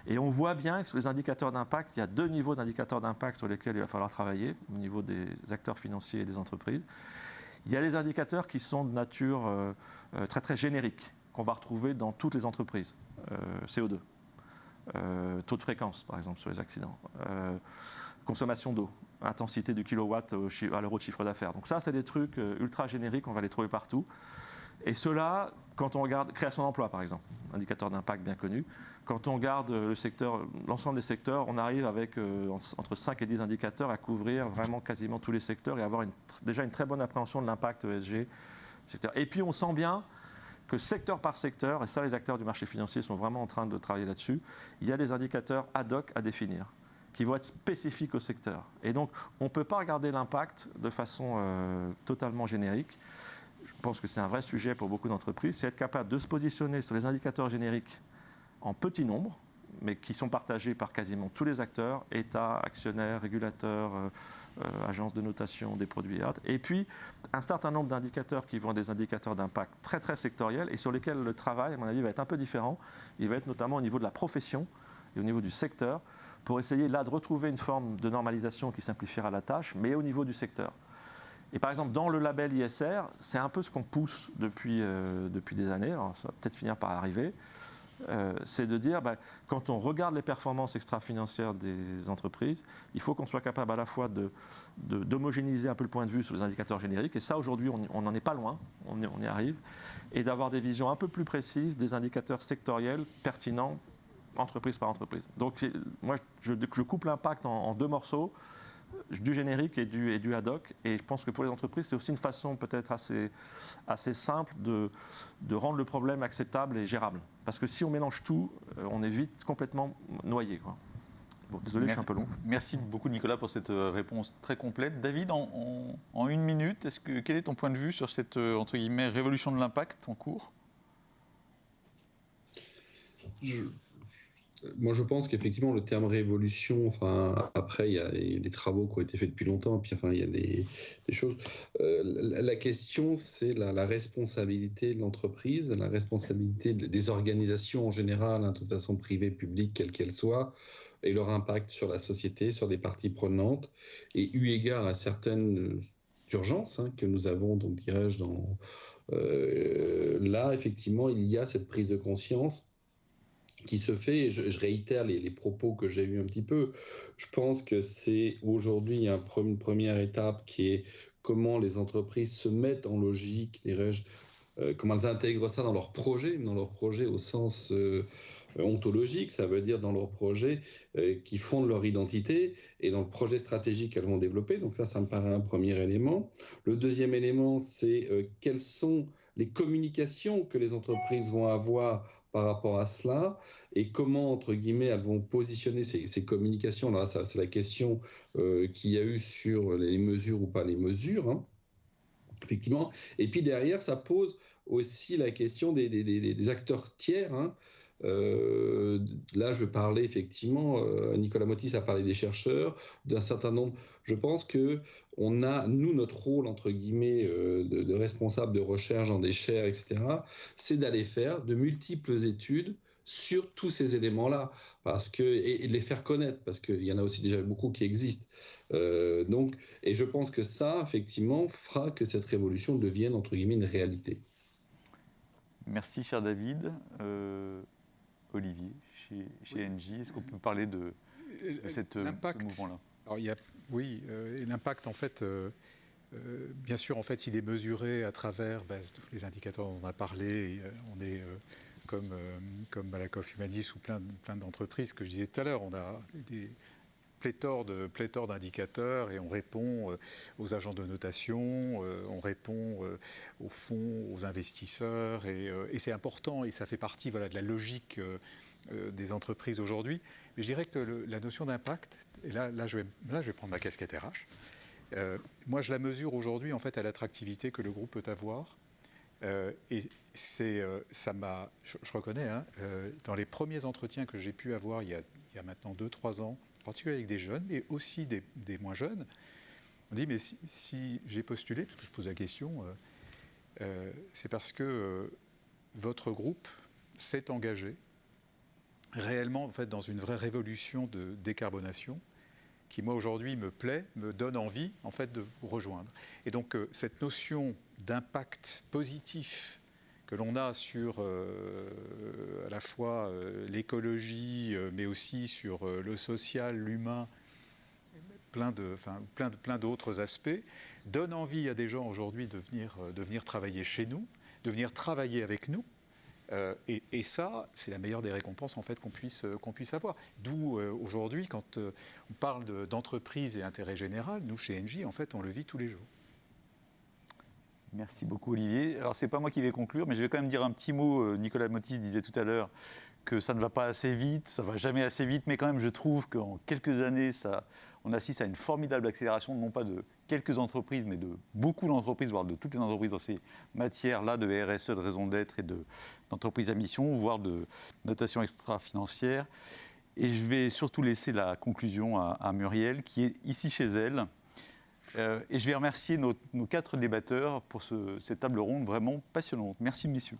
Et on voit bien que sur les indicateurs d'impact, il y a 2 niveaux d'indicateurs d'impact sur lesquels il va falloir travailler, au niveau des acteurs financiers et des entreprises. Il y a les indicateurs qui sont de nature très très générique, qu'on va retrouver dans toutes les entreprises. CO2, taux de fréquence par exemple sur les accidents, consommation d'eau, intensité du kilowatt à l'euro de chiffre d'affaires. Donc ça, c'est des trucs ultra génériques, on va les trouver partout. Et cela, quand on regarde création d'emploi par exemple, indicateur d'impact bien connu, quand on regarde l'ensemble des secteurs, on arrive avec entre 5 et 10 indicateurs à couvrir vraiment quasiment tous les secteurs et avoir déjà une très bonne appréhension de l'impact ESG. Et puis on sent bien que secteur par secteur, et ça les acteurs du marché financier sont vraiment en train de travailler là-dessus, il y a des indicateurs ad hoc à définir, qui vont être spécifiques au secteur. Et donc on ne peut pas regarder l'impact de façon totalement générique. Je pense que c'est un vrai sujet pour beaucoup d'entreprises, c'est être capable de se positionner sur les indicateurs génériques en petit nombre, mais qui sont partagés par quasiment tous les acteurs, États, actionnaires, régulateurs, agences de notation des produits et autres. Et puis, un certain nombre d'indicateurs qui vont être des indicateurs d'impact très très sectoriels et sur lesquels le travail, à mon avis, va être un peu différent. Il va être notamment au niveau de la profession et au niveau du secteur pour essayer là de retrouver une forme de normalisation qui simplifiera la tâche, mais au niveau du secteur. Et par exemple, dans le label ISR, c'est un peu ce qu'on pousse depuis des années, alors ça va peut-être finir par arriver, c'est de dire, quand on regarde les performances extra-financières des entreprises, il faut qu'on soit capable à la fois d'homogénéiser un peu le point de vue sur les indicateurs génériques, et ça aujourd'hui on n'en est pas loin, on y arrive, et d'avoir des visions un peu plus précises des indicateurs sectoriels pertinents, entreprise par entreprise. Donc moi je coupe l'impact en 2 morceaux, du générique et du ad hoc, et je pense que pour les entreprises c'est aussi une façon peut-être assez simple de rendre le problème acceptable et gérable, parce que si on mélange tout, on est vite complètement noyé, quoi. Bon, désolé, je suis un peu long. Merci beaucoup Nicolas pour cette réponse très complète. David, en 1 minute, quel est ton point de vue sur cette entre guillemets révolution de l'impact en cours ? Moi, je pense qu'effectivement, le terme révolution, après, il y a des travaux qui ont été faits depuis longtemps, puis il y a des choses. La question, c'est la responsabilité de l'entreprise, la responsabilité des organisations en général, de toute façon privée, publique, quelle qu'elle soit, et leur impact sur la société, sur des parties prenantes, et eu égard à certaines urgences que nous avons, donc dirais-je, là, effectivement, il y a cette prise de conscience qui se fait, et je réitère les propos que j'ai eus un petit peu. Je pense que c'est aujourd'hui une première étape qui est comment les entreprises se mettent en logique, dirais-je, comment elles intègrent ça dans leur projet au sens ontologique, ça veut dire dans leur projet qui fondent leur identité et dans le projet stratégique qu'elles vont développer. Donc ça me paraît un premier élément. Le deuxième élément, c'est quelles sont les communications que les entreprises vont avoir par rapport à cela et comment, entre guillemets, elles vont positionner ces communications. Là, c'est la question qu'il y a eu sur les mesures ou pas les mesures, effectivement. Et puis derrière, ça pose aussi la question des acteurs tiers. Là, je veux parler effectivement, Nicolas Motis a parlé des chercheurs, d'un certain nombre. Je pense que on a, nous, notre rôle, entre guillemets, de responsable de recherche dans des chaires, etc., c'est d'aller faire de multiples études sur tous ces éléments-là, et de les faire connaître, parce qu'il y en a aussi déjà beaucoup qui existent. Et je pense que ça, effectivement, fera que cette révolution devienne, entre guillemets, une réalité. Merci, cher David. Olivier, chez Engie, est-ce qu'on peut parler de ce mouvement-là ? Alors, et l'impact, en fait, bien sûr, en fait, il est mesuré à travers tous les indicateurs dont on a parlé. On est comme Malakoff Humanis ou plein d'entreprises que je disais tout à l'heure. On a des pléthore d'indicateurs et on répond aux agents de notation, on répond aux fonds, aux investisseurs et c'est important et ça fait partie de la logique des entreprises aujourd'hui. Mais je dirais que la notion d'impact, et là je vais prendre ma casquette RH, moi je la mesure aujourd'hui en fait à l'attractivité que le groupe peut avoir. Et ça m'a, je reconnais, dans les premiers entretiens que j'ai pu avoir il y a maintenant 2-3 ans, en particulier avec des jeunes, mais aussi des moins jeunes, on dit mais si j'ai postulé, parce que je pose la question, c'est parce que votre groupe s'est engagé réellement en fait, dans une vraie révolution de décarbonation qui, moi, aujourd'hui, me plaît, me donne envie, en fait, de vous rejoindre. Et donc, cette notion d'impact positif que l'on a sur à la fois l'écologie, mais aussi sur le social, l'humain, plein d'autres aspects, donne envie à des gens aujourd'hui de venir travailler chez nous, de venir travailler avec nous. Et ça, c'est la meilleure des récompenses en fait, qu'on puisse avoir. D'où aujourd'hui, quand on parle d'entreprise et intérêt général, nous chez Engie, en fait, on le vit tous les jours. Merci beaucoup Olivier. Alors c'est pas moi qui vais conclure, mais je vais quand même dire un petit mot. Nicolas Motis disait tout à l'heure que ça ne va pas assez vite, ça ne va jamais assez vite, mais quand même je trouve qu'en quelques années, on assiste à une formidable accélération, non pas de quelques entreprises, mais de beaucoup d'entreprises, voire de toutes les entreprises dans ces matières-là de RSE, de raison d'être et d'entreprises à mission, voire de notation extra-financière. Et je vais surtout laisser la conclusion à Muriel, qui est ici chez elle. Et je vais remercier nos 4 débatteurs pour cette table ronde vraiment passionnante. Merci messieurs.